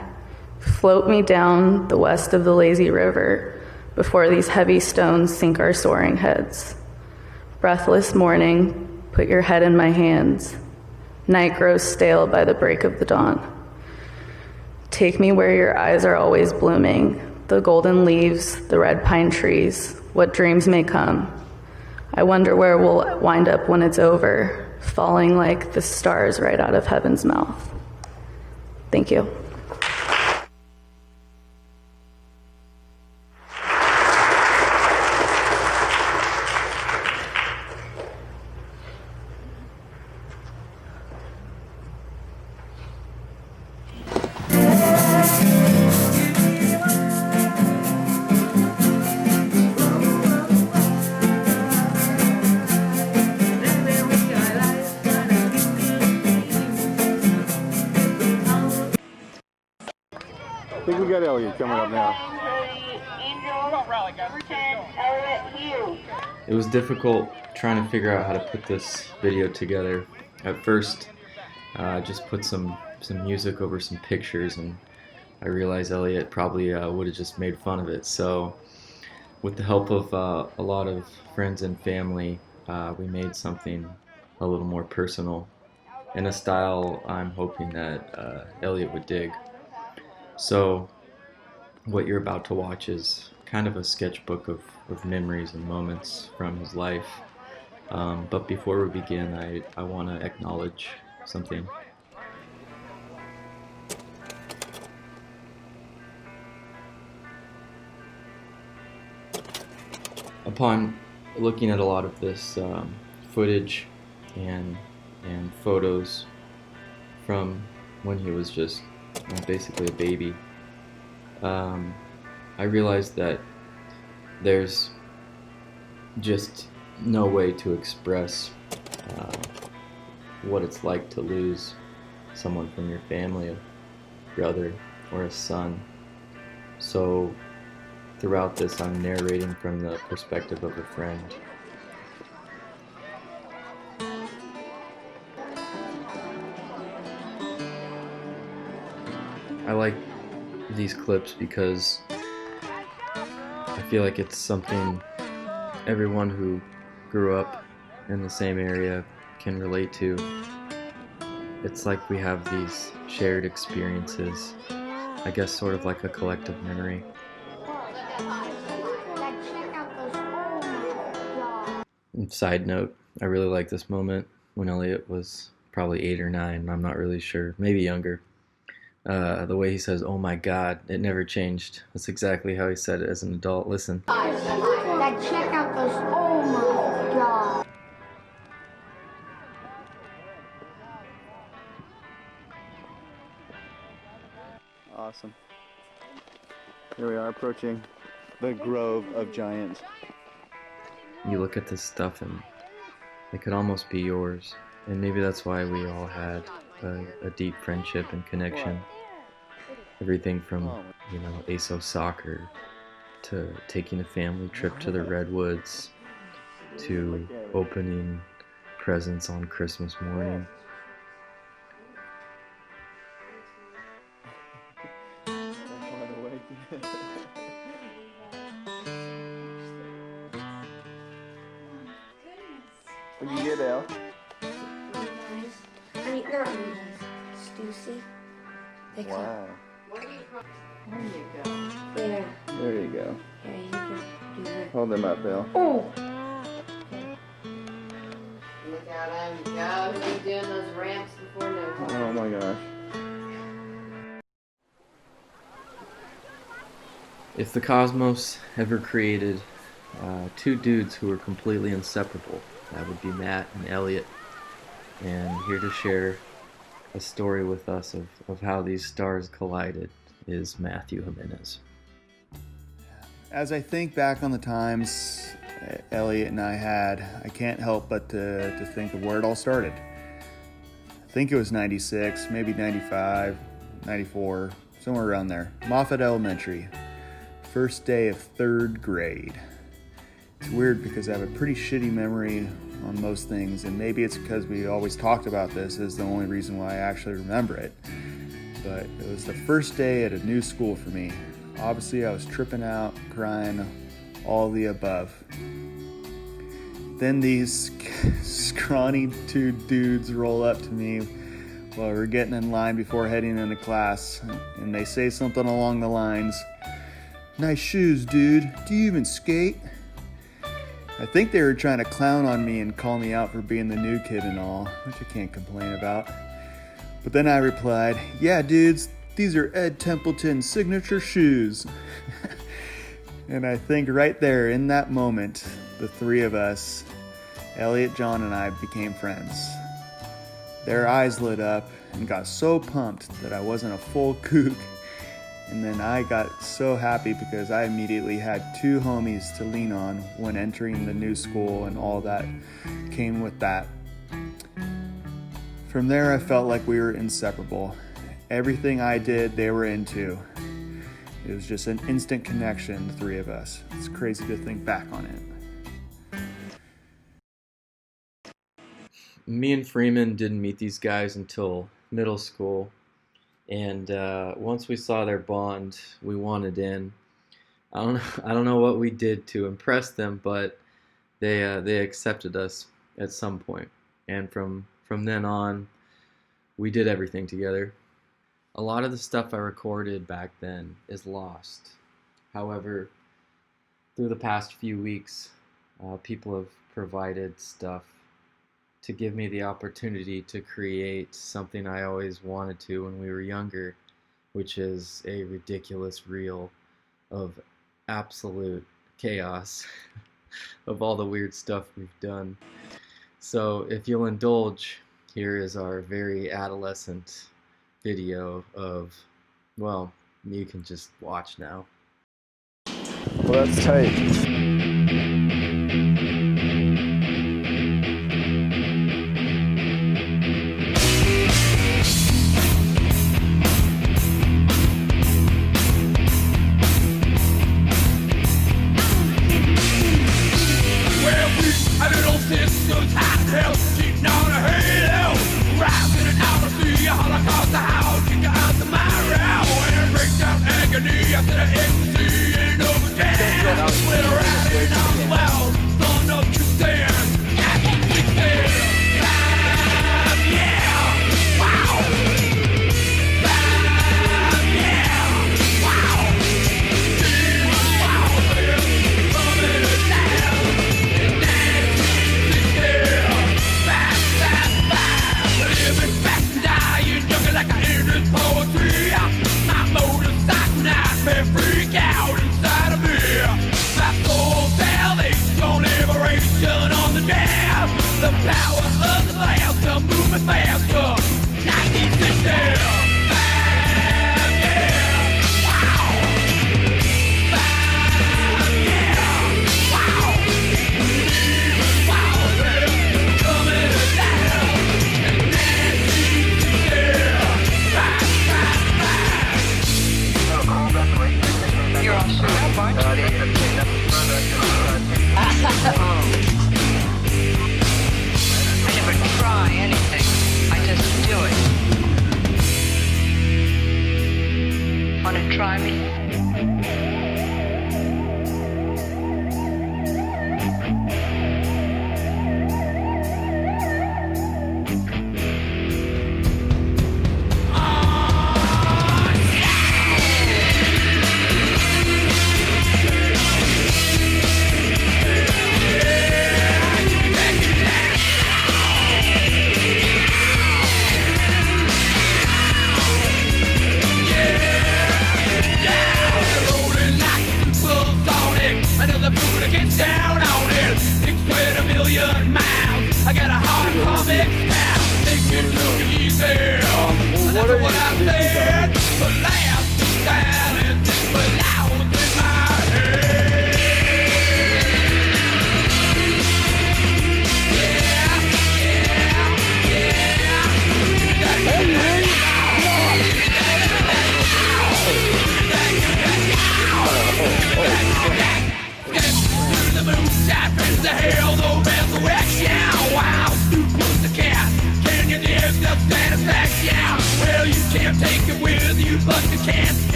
Float me down the west of the lazy river, before these heavy stones sink our soaring heads. Breathless morning, put your head in my hands. Night grows stale by the break of the dawn. Take me where your eyes are always blooming, the golden leaves, the red pine trees, what dreams may come. I wonder where we'll wind up when it's over, falling like the stars right out of heaven's mouth. Thank you. got Eliot coming up now. It was difficult trying to figure out how to put this video together. At first, I just put some music over some pictures, and I realized Eliot probably would have just made fun of it. So with the help of a lot of friends and family, we made something a little more personal in a style I'm hoping that Eliot would dig. So what you're about to watch is kind of a sketchbook of memories and moments from his life. But before we begin, I want to acknowledge something. Upon looking at a lot of this footage and photos from when he was just basically a baby, I realized that there's just no way to express what it's like to lose someone from your family, a brother or a son. So throughout this, I'm narrating from the perspective of a friend. I like these clips because I feel like it's something everyone who grew up in the same area can relate to. It's like we have these shared experiences, I guess sort of like a collective memory. And side note, I really like this moment when Eliot was probably 8 or 9, I'm not really sure, maybe younger. The way he says, "Oh my God," it never changed. That's exactly how he said it as an adult. Listen. Check out those, oh my God. Awesome. Here we are approaching the Grove of Giants. You look at this stuff and it could almost be yours. And maybe that's why we all had a deep friendship and connection. Everything from, ASO soccer to taking a family trip to the Redwoods to opening presents on Christmas morning. What did you get, Al? I mean, not really nice. Stussy. They come. Wow. There you go. There you go. Here, you can do that. Hold them up, Bill. Oh! Look at him go. He's doing those ramps before no time. Oh my gosh. If the cosmos ever created two dudes who were completely inseparable, that would be Matt and Eliot. And here to share a story with us of how these stars collided is Matthew Jimenez. As I think back on the times Eliot and I had, I can't help but to think of where it all started. I think it was 96, maybe 95, 94, somewhere around there. Moffett Elementary, first day of 3rd grade. It's weird because I have a pretty shitty memory on most things, and maybe it's because we always talked about this is the only reason why I actually remember it. But it was the first day at a new school for me. Obviously, I was tripping out, crying, all the above. Then these scrawny 2 dudes roll up to me while we're getting in line before heading into class, and they say something along the lines, "Nice shoes, dude. Do you even skate?" I think they were trying to clown on me and call me out for being the new kid and all, which I can't complain about. But then I replied, "Yeah, dudes, these are Ed Templeton's signature shoes." And I think right there in that moment, the 3 of us, Eliot, John, and I became friends. Their eyes lit up and got so pumped that I wasn't a full kook. And then I got so happy because I immediately had 2 homies to lean on when entering the new school, and all that came with that. From there, I felt like we were inseparable. Everything I did, they were into. It was just an instant connection, the three of us. It's crazy to think back on it. Me and Freeman didn't meet these guys until middle school, and once we saw their bond, we wanted in. I don't know what we did to impress them, but they accepted us at some point, and from then on, we did everything together. A lot of the stuff I recorded back then is lost. However, through the past few weeks, people have provided stuff to give me the opportunity to create something I always wanted to when we were younger, which is a ridiculous reel of absolute chaos of all the weird stuff we've done. So if you'll indulge, here is our very adolescent video of, well, you can just watch now. Well, that's tight.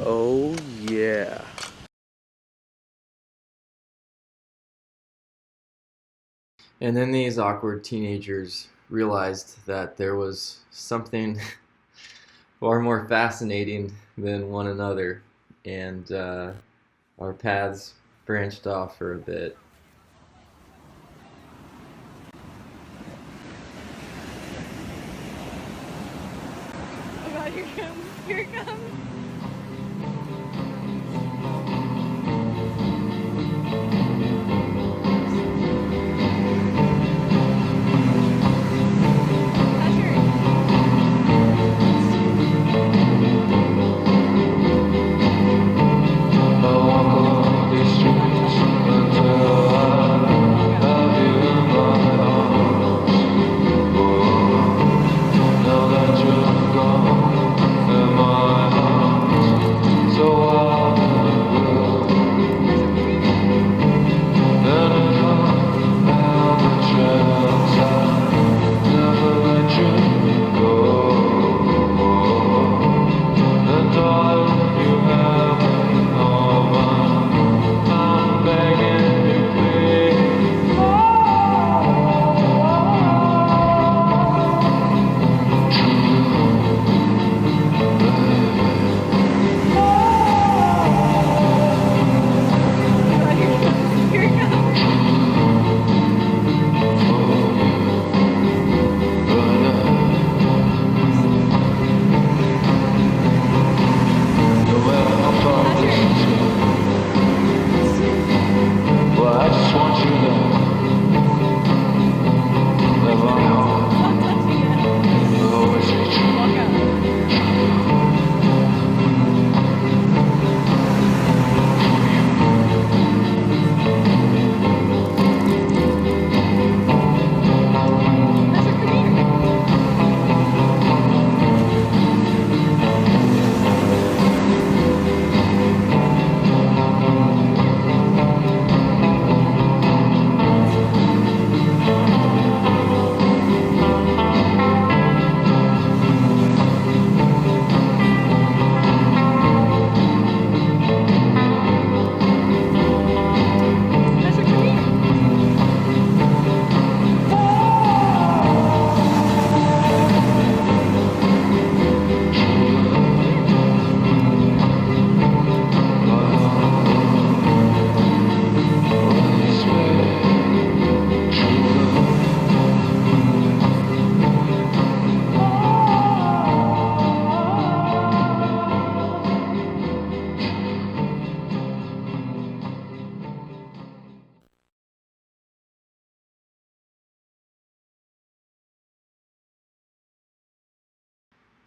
Oh, yeah. And then these awkward teenagers realized that there was something far more fascinating than one another, and our paths branched off for a bit. Oh God, here it comes. Here it comes. Until I love you more.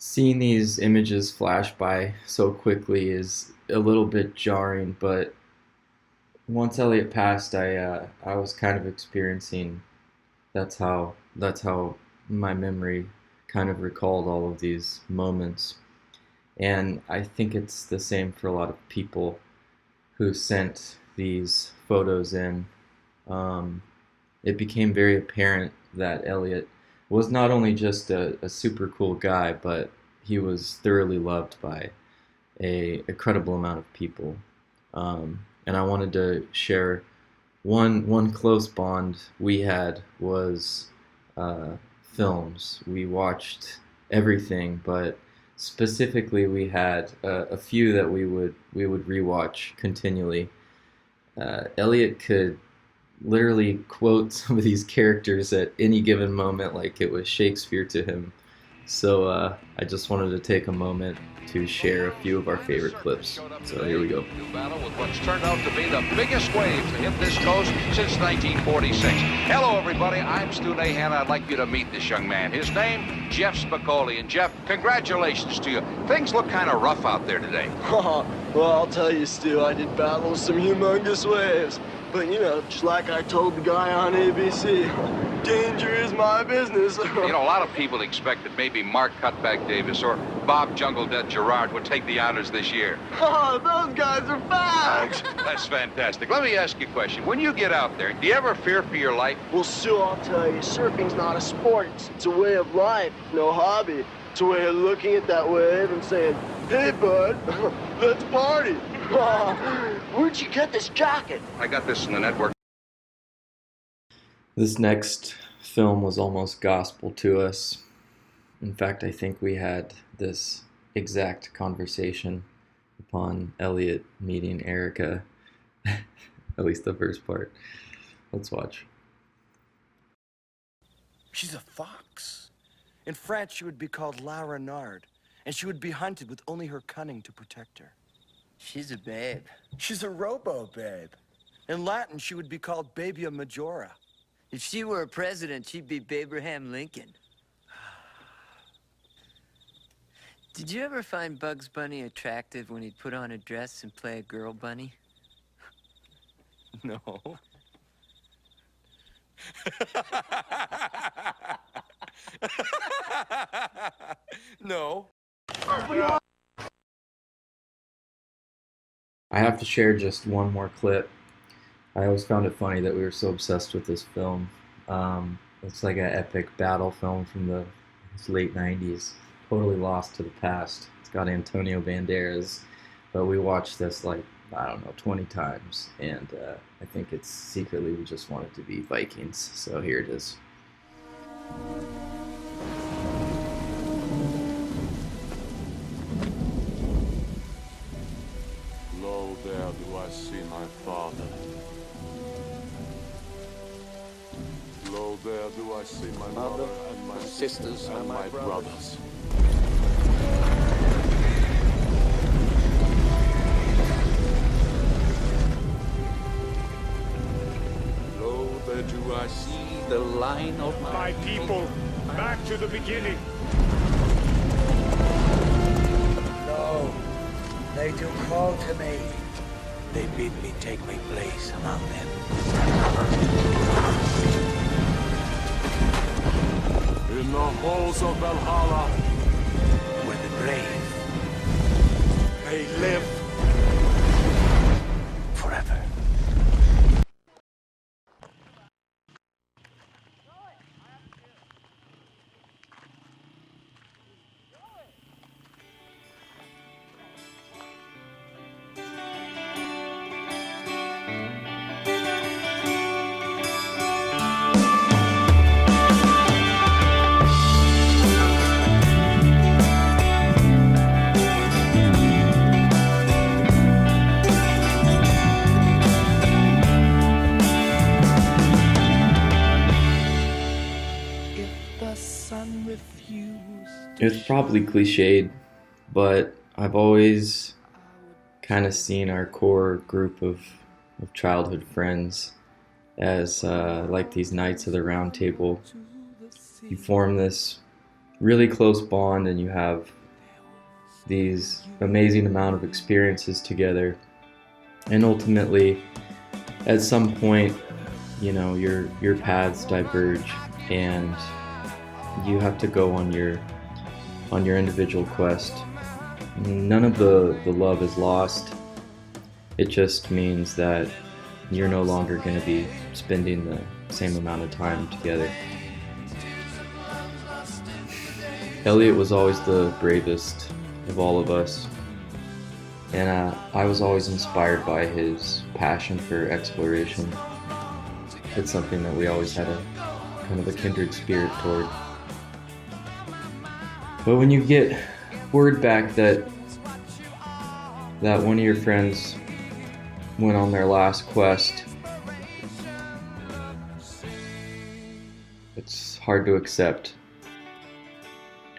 seeing these images flash by so quickly is a little bit jarring, but once Eliot passed, I was kind of experiencing that's how my memory kind of recalled all of these moments. And I think it's the same for a lot of people who sent these photos in. It became very apparent that Eliot was not only just a super cool guy, but he was thoroughly loved by a incredible amount of people. And I wanted to share one close bond we had was films. We watched everything, but specifically we had a few that we would rewatch continually. Eliot could literally quote some of these characters at any given moment like it was Shakespeare to him. So I just wanted to take a moment to share a few of our favorite clips. So here we go. Battle with what's turned out to be the biggest wave to hit this coast since 1946. Hello, everybody. I'm Stu Nahan. I'd like you to meet this young man. His name, Jeff Spicoli. And Jeff, congratulations to you. Things look kind of rough out there today. Well, I'll tell you, Stu, I did battle with some humongous waves. But, you know, just like I told the guy on ABC, danger is my business. You know, a lot of people expect that maybe Mark Cutback Davis or Bob Jungle Death Gerard would take the honors this year. Oh, those guys are fags. That's fantastic. Let me ask you a question. When you get out there, do you ever fear for your life? Well, Stu, I'll tell you, surfing's not a sport. It's a way of life, no hobby. It's a way of looking at that wave and saying, hey, bud, let's party. Where'd you get this jacket? I got this in the network. This next film was almost gospel to us. In fact, I think we had this exact conversation upon Eliot meeting Erica. At least the first part. Let's watch. She's a fox. In France, she would be called La Renarde, and she would be hunted with only her cunning to protect her. She's a babe. She's a robo-babe. In Latin, she would be called Babia Majora. If she were a president, she'd be Abraham Lincoln. Did you ever find Bugs Bunny attractive when he'd put on a dress and play a girl bunny? No. No. I have to share just one more clip. I always found it funny that we were so obsessed with this film. It's like an epic battle film from the late 90s, totally lost to the past. It's got Antonio Banderas, but we watched this like, I don't know, 20 times, and I think it's secretly we just wanted to be Vikings, so here it is. Lo, there do I see my father. Lo, there do I see my mother and my sisters and my brothers. Lo, there do I see the line of my people. Back to the beginning. No, they do call to me. They bid me take my place among them. In the halls of Valhalla, Where the brave they live forever. It's probably cliched, but I've always kind of seen our core group of childhood friends as like these knights of the round table. You form this really close bond, and you have these amazing amount of experiences together. And ultimately, at some point, your paths diverge, and you have to go on your individual quest. None of the love is lost. It just means that you're no longer going to be spending the same amount of time together. Eliot was always the bravest of all of us, and I was always inspired by his passion for exploration. It's something that we always had a kind of a kindred spirit toward. But when you get word back that one of your friends went on their last quest, it's hard to accept.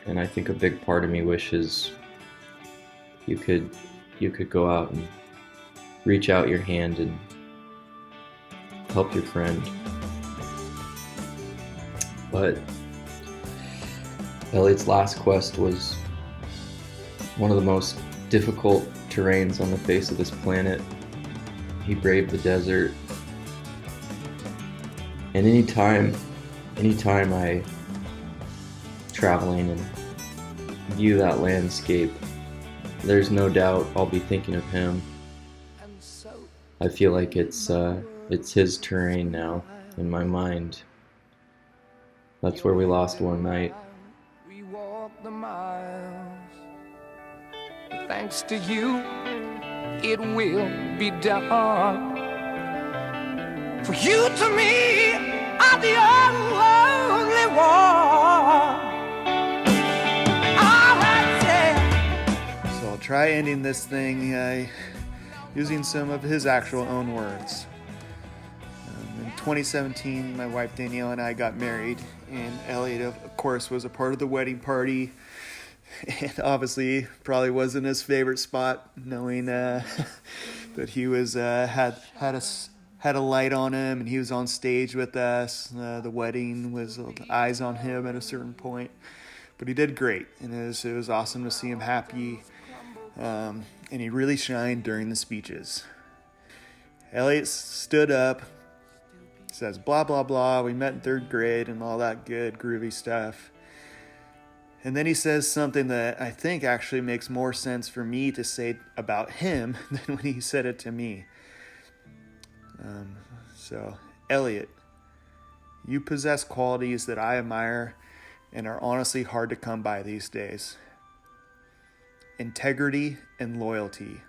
And I think a big part of me wishes you could go out and reach out your hand and help your friend. But Eliot's last quest was one of the most difficult terrains on the face of this planet. He braved the desert. And anytime I traveling and view that landscape, there's no doubt I'll be thinking of him. I feel like it's his terrain now in my mind. That's where we lost one night. We walked the miles. Thanks to you, it will be done. For you to me are the only one. So I'll try ending this thing using some of his actual own words. In 2017, my wife Danielle and I got married, and Eliot, of course, was a part of the wedding party. And obviously, probably wasn't his favorite spot, knowing that he was had a light on him, and he was on stage with us. The wedding was eyes on him at a certain point, but he did great, and it was awesome to see him happy. And he really shined during the speeches. Eliot stood up, says blah blah blah. We met in 3rd grade and all that good groovy stuff. And then he says something that I think actually makes more sense for me to say about him than when he said it to me. So, Eliot, you possess qualities that I admire and are honestly hard to come by these days. Integrity and loyalty.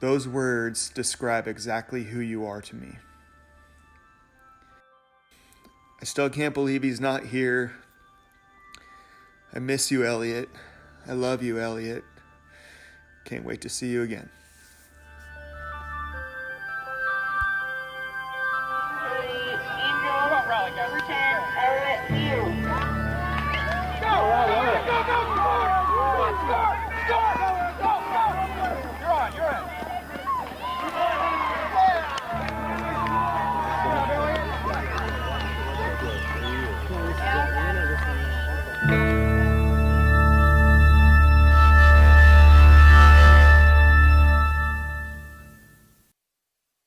Those words describe exactly who you are to me. I still can't believe he's not here. I miss you, Eliot. I love you, Eliot. Can't wait to see you again.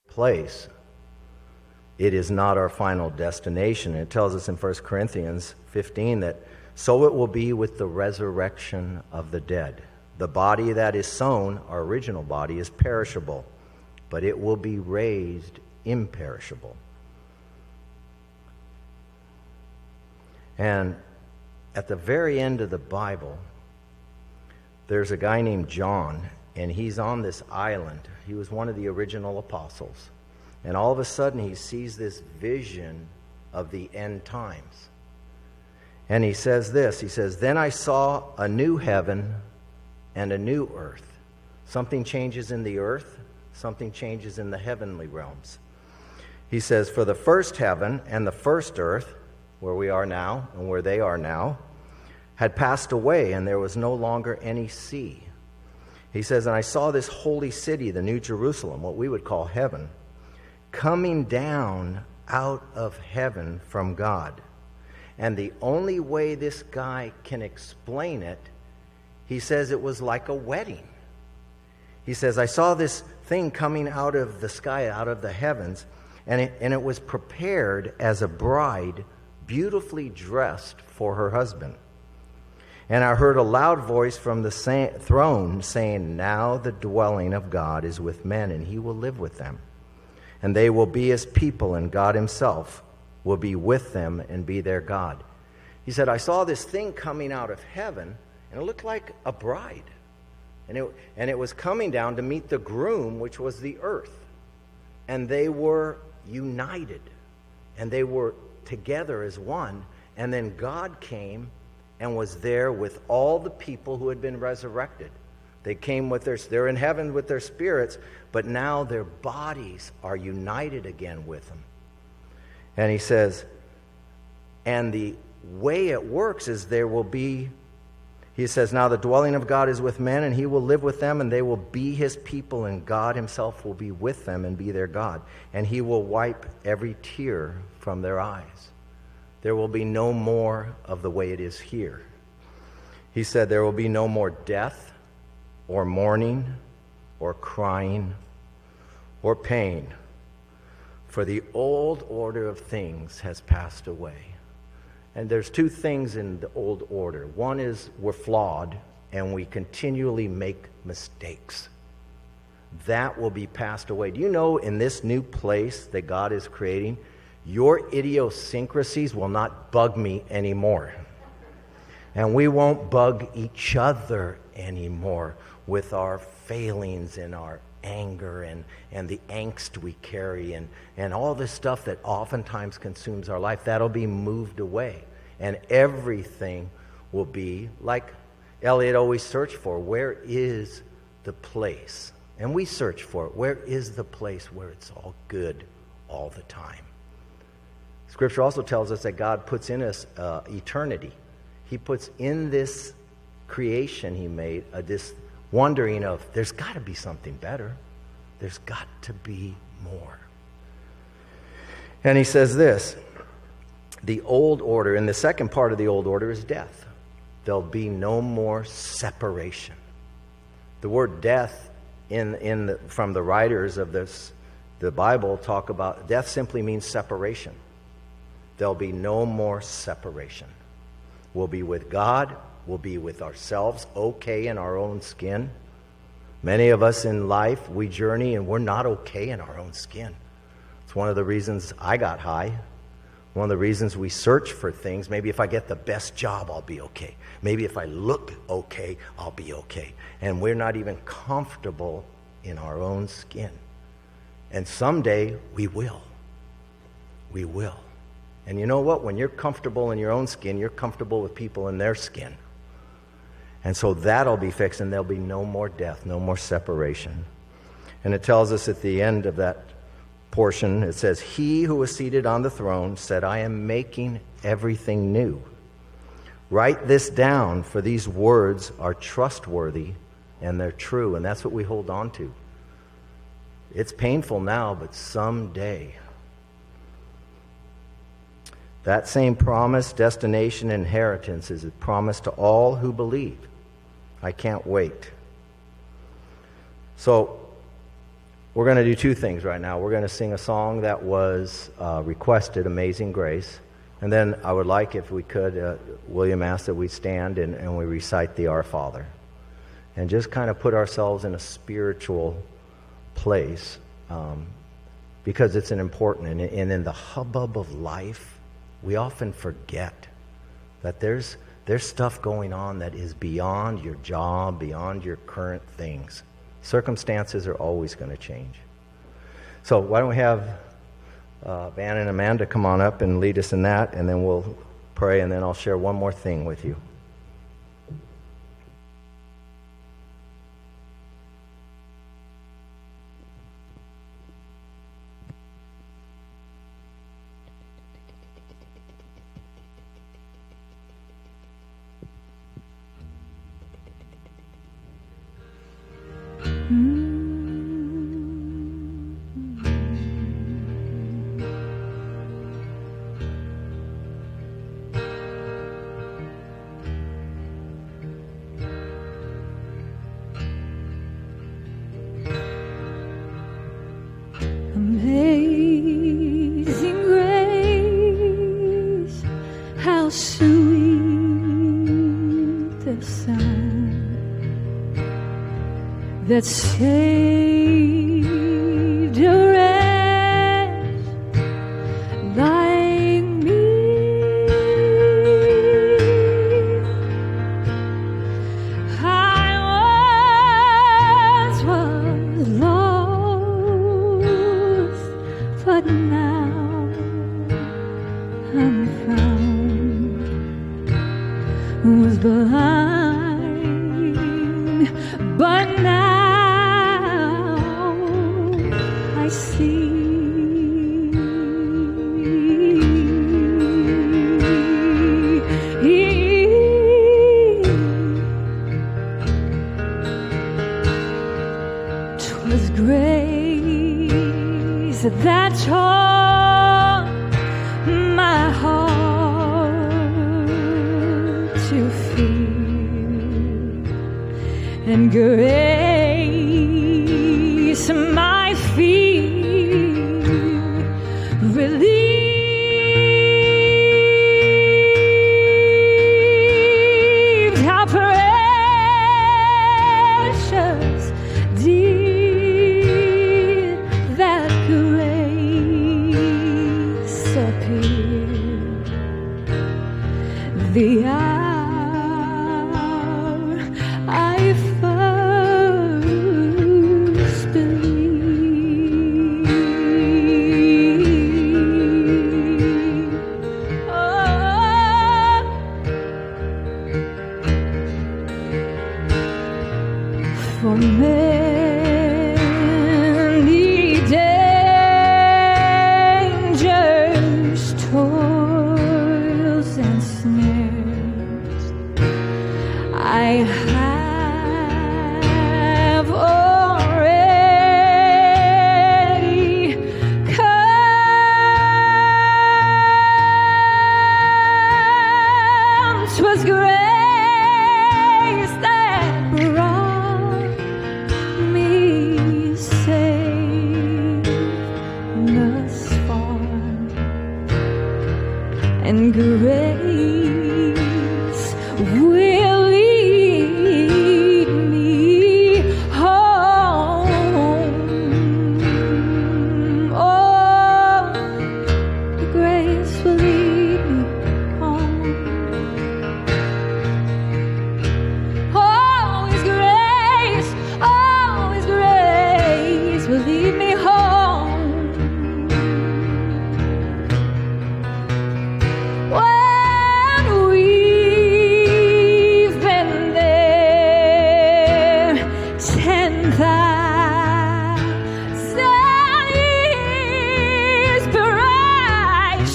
Place. It is not our final destination. It tells us in 1 Corinthians 15 that so it will be with the resurrection of the dead. The body that is sown, our original body, is perishable, but it will be raised imperishable. And at the very end of the Bible, there's a guy named John, and he's on this island. He was one of the original apostles. And all of a sudden he sees this vision of the end times. And he says this, he says, "Then I saw a new heaven and a new earth." Something changes in the earth, something changes in the heavenly realms. He says, "For the first heaven and the first earth," where we are now and where they are now, "had passed away, and there was no longer any sea." He says, "And I saw this holy city, the New Jerusalem," what we would call heaven, "coming down out of heaven from God." And the only way this guy can explain it, he says it was like a wedding. He says, I saw this thing coming out of the sky, out of the heavens, and it was prepared as a bride, beautifully dressed for her husband. And I heard a loud voice from the throne saying, now the dwelling of God is with men, and he will live with them. And they will be his people, and God himself will be with them and be their God. He said, I saw this thing coming out of heaven, and it looked like a bride. And it was coming down to meet the groom, which was the earth. And they were united, and they were together as one. And then God came and was there with all the people who had been resurrected. They came with they're in heaven with their spirits, but now their bodies are united again with them. And he says, and the way it works is there will be, he says, now the dwelling of God is with men, and he will live with them, and they will be his people, and God himself will be with them and be their God. And he will wipe every tear from their eyes. There will be no more of the way it is here. He said there will be no more death or mourning or crying or pain, for the old order of things has passed away. And there's two things in the old order. One is we're flawed and we continually make mistakes. That will be passed away. Do you know in this new place that God is creating, your idiosyncrasies will not bug me anymore. And we won't bug each other anymore with our failings and our anger and the angst we carry and all this stuff that oftentimes consumes our life. That'll be moved away. And everything will be like Eliot always searched for. Where is the place? And we search for it. Where is the place where it's all good all the time? Scripture also tells us that God puts in us eternity. He puts in this creation he made this wondering of, there's got to be something better. There's got to be more. And he says this, the old order, and the second part of the old order is death. There'll be no more separation. The word death from the writers of the Bible talk about, death simply means separation. There'll be no more separation. We'll be with God. We'll be with ourselves, okay in our own skin. Many of us in life, we journey and we're not okay in our own skin. It's one of the reasons I got high. One of the reasons we search for things. Maybe if I get the best job, I'll be okay. Maybe if I look okay, I'll be okay. And we're not even comfortable in our own skin. And someday we will. We will. And you know what? When you're comfortable in your own skin, you're comfortable with people in their skin. And so that'll be fixed, and there'll be no more death, no more separation. And it tells us at the end of that portion, it says, he who was seated on the throne said, I am making everything new. Write this down, for these words are trustworthy and they're true. And that's what we hold on to. It's painful now, but someday that same promise, destination, inheritance is a promise to all who believe. I can't wait. So we're going to do two things right now. We're going to sing a song that was requested, Amazing Grace. And then I would like, if we could, William asked that we stand and we recite the Our Father. And just kind of put ourselves in a spiritual place. Because it's an important, and in the hubbub of life, we often forget that there's stuff going on that is beyond your job, beyond your current things. Circumstances are always going to change. So why don't we have Van and Amanda come on up and lead us in that, and then we'll pray, and then I'll share one more thing with you. that saved a wretch like me. I once was lost, but now I'm found. Was blind, but now I see. 'Twas grace that taught my heart to feel, and grace my feet relieved. How precious did that grace appear the hour I first believed. Oh, for many dangers, toils, and snares I have already come. 'Twas grace that brought me safe thus far, and grace will lead me home. Oh, grace will lead me home. Always grace will lead me home. When we've been there 10,000 years, bright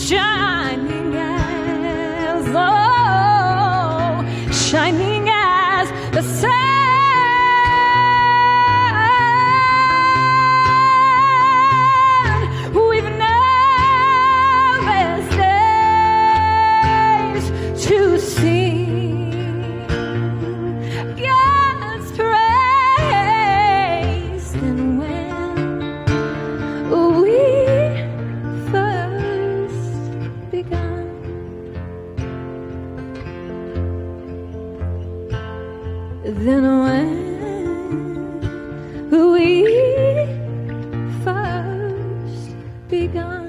shining as the sun. We've nervous days to sing God's praise. Then when we first begun, then when we first begun.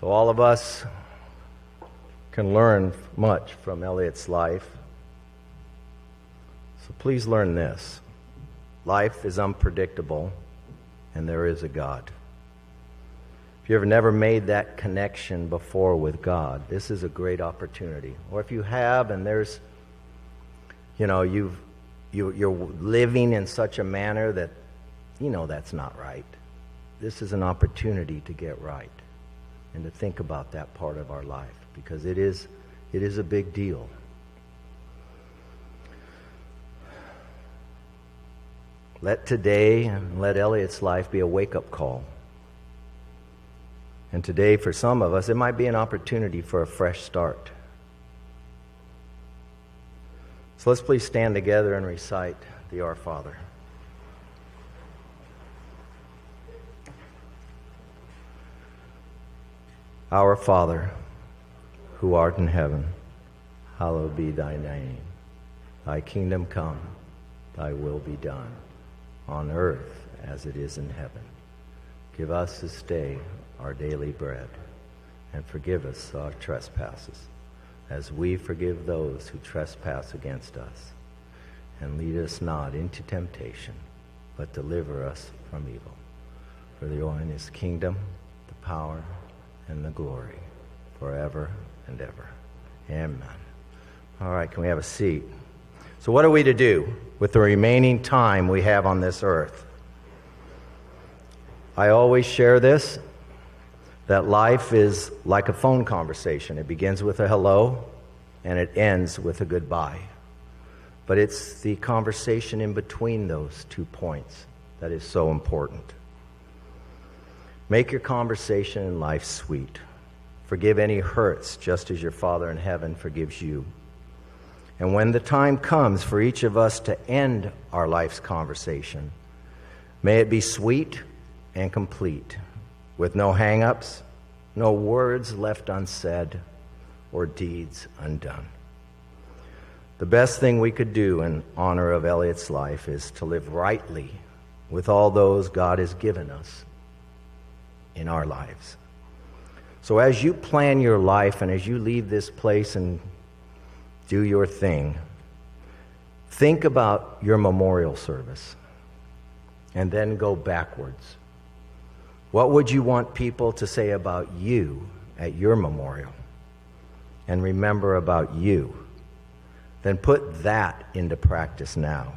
So all of us can learn much from Eliot's life. So please learn this. Life is unpredictable, and there is a God. If you've never made that connection before with God, this is a great opportunity. Or if you have, and there's, you're living in such a manner that that's not right. This is an opportunity to get right and to think about that part of our life, because it is a big deal. Let today and let Eliot's life be a wake-up call And today, for some of us, it might be an opportunity for a fresh start. So let's please stand together and recite the Our Father. Our Father, who art in heaven, hallowed be thy name. Thy kingdom come, thy will be done, on earth as it is in heaven. Give us this day our daily bread, and forgive us our trespasses, as we forgive those who trespass against us. And lead us not into temptation, but deliver us from evil. For thine is the kingdom, the power, and the glory, forever and ever. Amen. All right, can we have a seat? So what are we to do with the remaining time we have on this earth? I always share this, that life is like a phone conversation. It begins with a hello, and it ends with a goodbye. But it's the conversation in between those 2 points that is so important. Make your conversation in life sweet. Forgive any hurts, just as your Father in heaven forgives you. And when the time comes for each of us to end our life's conversation, may it be sweet and complete, with no hang-ups, no words left unsaid, or deeds undone. The best thing we could do in honor of Eliot's life is to live rightly with all those God has given us in our lives. So as you plan your life and as you leave this place and do your thing, think about your memorial service and then go backwards. What would you want people to say about you at your memorial? And remember about you. Then put that into practice now.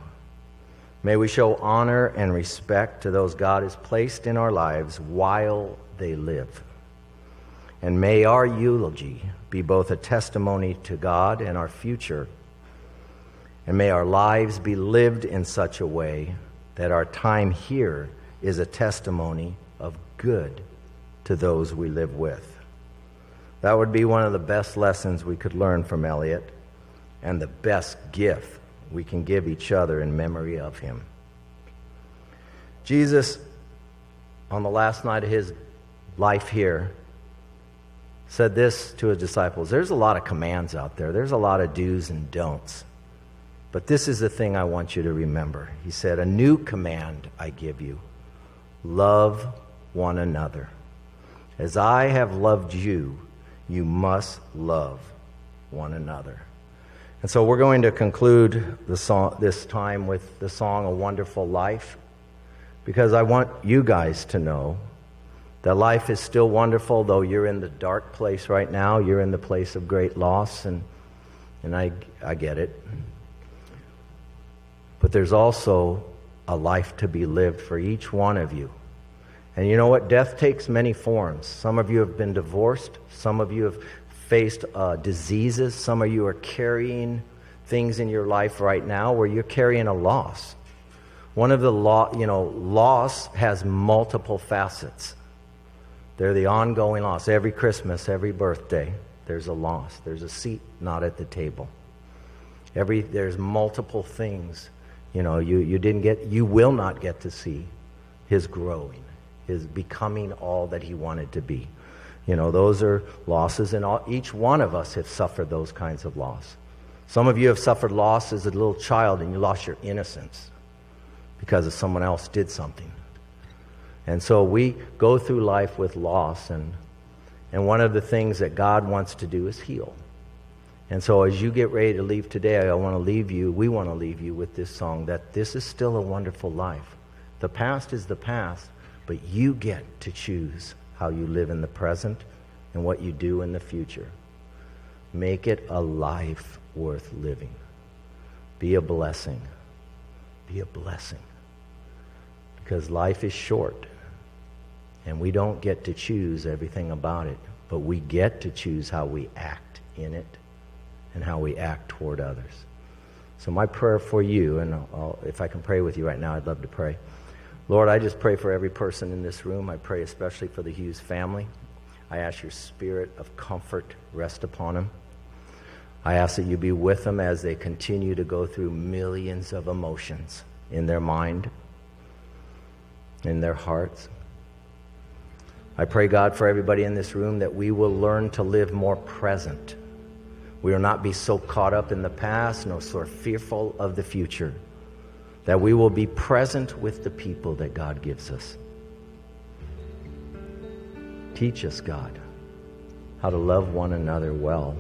May we show honor and respect to those God has placed in our lives while they live. And may our eulogy be both a testimony to God and our future. And may our lives be lived in such a way that our time here is a testimony of good to those we live with. That would be one of the best lessons we could learn from Eliot, and the best gift we can give each other in memory of him. Jesus, on the last night of his life here, said this to his disciples: there's a lot of commands out there. There's a lot of do's and don'ts. But this is the thing I want you to remember. He said, a new command I give you. Love one another. As I have loved you, you must love one another. And so we're going to conclude this time with the song, A Wonderful Life, because I want you guys to know that life is still wonderful, though you're in the dark place right now. You're in the place of great loss, and I get it. But there's also a life to be lived for each one of you. And you know what? Death takes many forms. Some of you have been divorced. Some of you have faced diseases. Some of you are carrying things in your life right now where you're carrying a loss. One of the loss has multiple facets. They're the ongoing loss. Every Christmas, every birthday, there's a loss. There's a seat not at the table. There's multiple things. You will not get to see his growing, his becoming all that he wanted to be. Those are losses, and each one of us have suffered those kinds of loss. Some of you have suffered loss as a little child, and you lost your innocence because of someone else did something. And so we go through life with loss, and one of the things that God wants to do is heal. And so as you get ready to leave today, we want to leave you with this song, that this is still a wonderful life. The past is the past, but you get to choose how you live in the present and what you do in the future. Make it a life worth living. Be a blessing. Be a blessing. Because life is short, and we don't get to choose everything about it, but we get to choose how we act in it and how we act toward others. So my prayer for you, and if I can pray with you right now, I'd love to pray. Lord, I just pray for every person in this room. I pray especially for the Hughes family. I ask your spirit of comfort rest upon them. I ask that you be with them as they continue to go through millions of emotions in their mind, in their hearts. I pray, God, for everybody in this room that we will learn to live more present. We will not be so caught up in the past, nor so fearful of the future, that we will be present with the people that God gives us. Teach us, God, how to love one another well.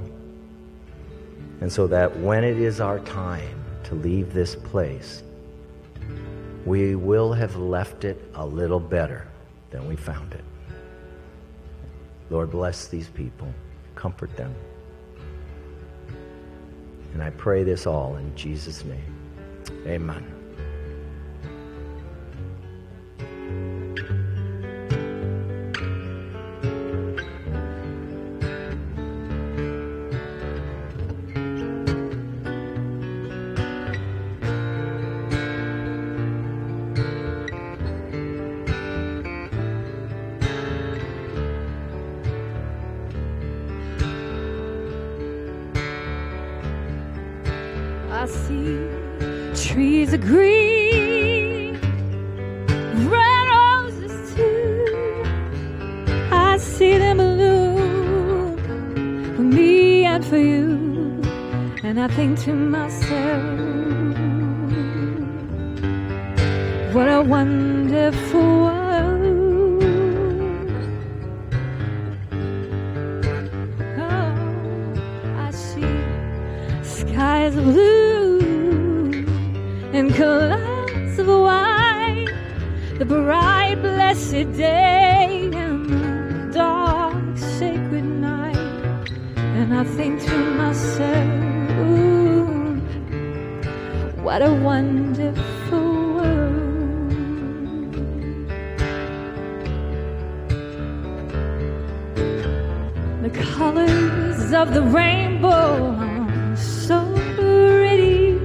And so that when it is our time to leave this place, we will have left it a little better than we found it. Lord, bless these people. Comfort them. And I pray this all in Jesus' name. Amen. I see trees of green, red roses too. I see them bloom for me and for you. And I think to myself, what a wonderful world. Oh, I see skies of blue and clouds of white, the bright blessed day and the dark sacred night. And I think to myself, ooh, what a wonderful world. The colors of the rainbow, so pretty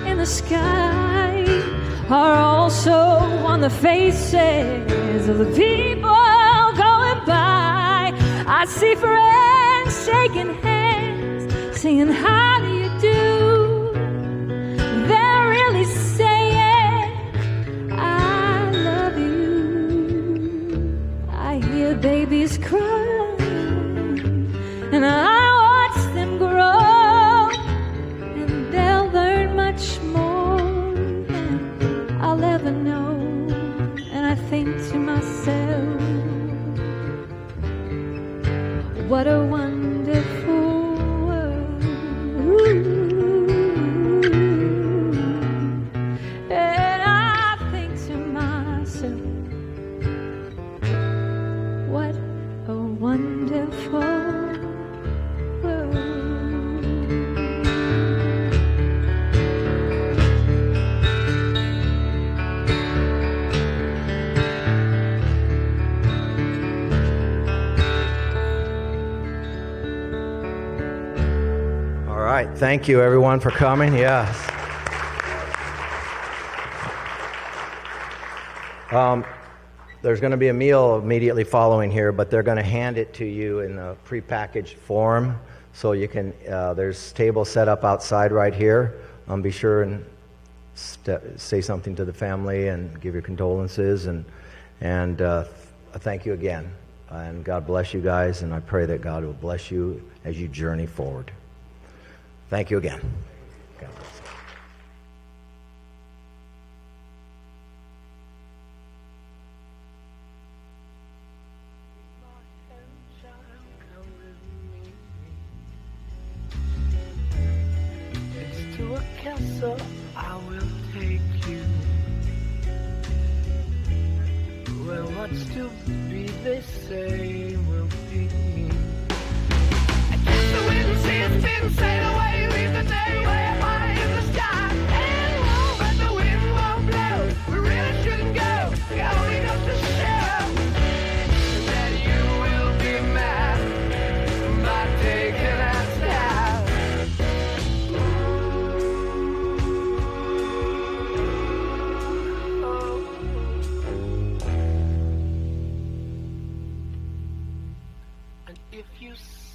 in the sky, are also on the faces of the people going by. I see friends shaking hands, saying, how do you do? They're really saying, I love you. I hear babies cry, and I watch them grow, and they'll learn much more than I'll ever know. And I think to myself, what a wonderful world. And I think to myself, what a wonderful world. All right. Thank you, everyone, for coming. Yes. There's going to be a meal immediately following here, but they're going to hand it to you in a prepackaged form. So you can, there's tables set up outside right here. Be sure and say something to the family and give your condolences. And thank you again. And God bless you guys. And I pray that God will bless you as you journey forward. Thank you again. God bless. To a castle I will take you, where what's to be they say will be. I guess the wind has been said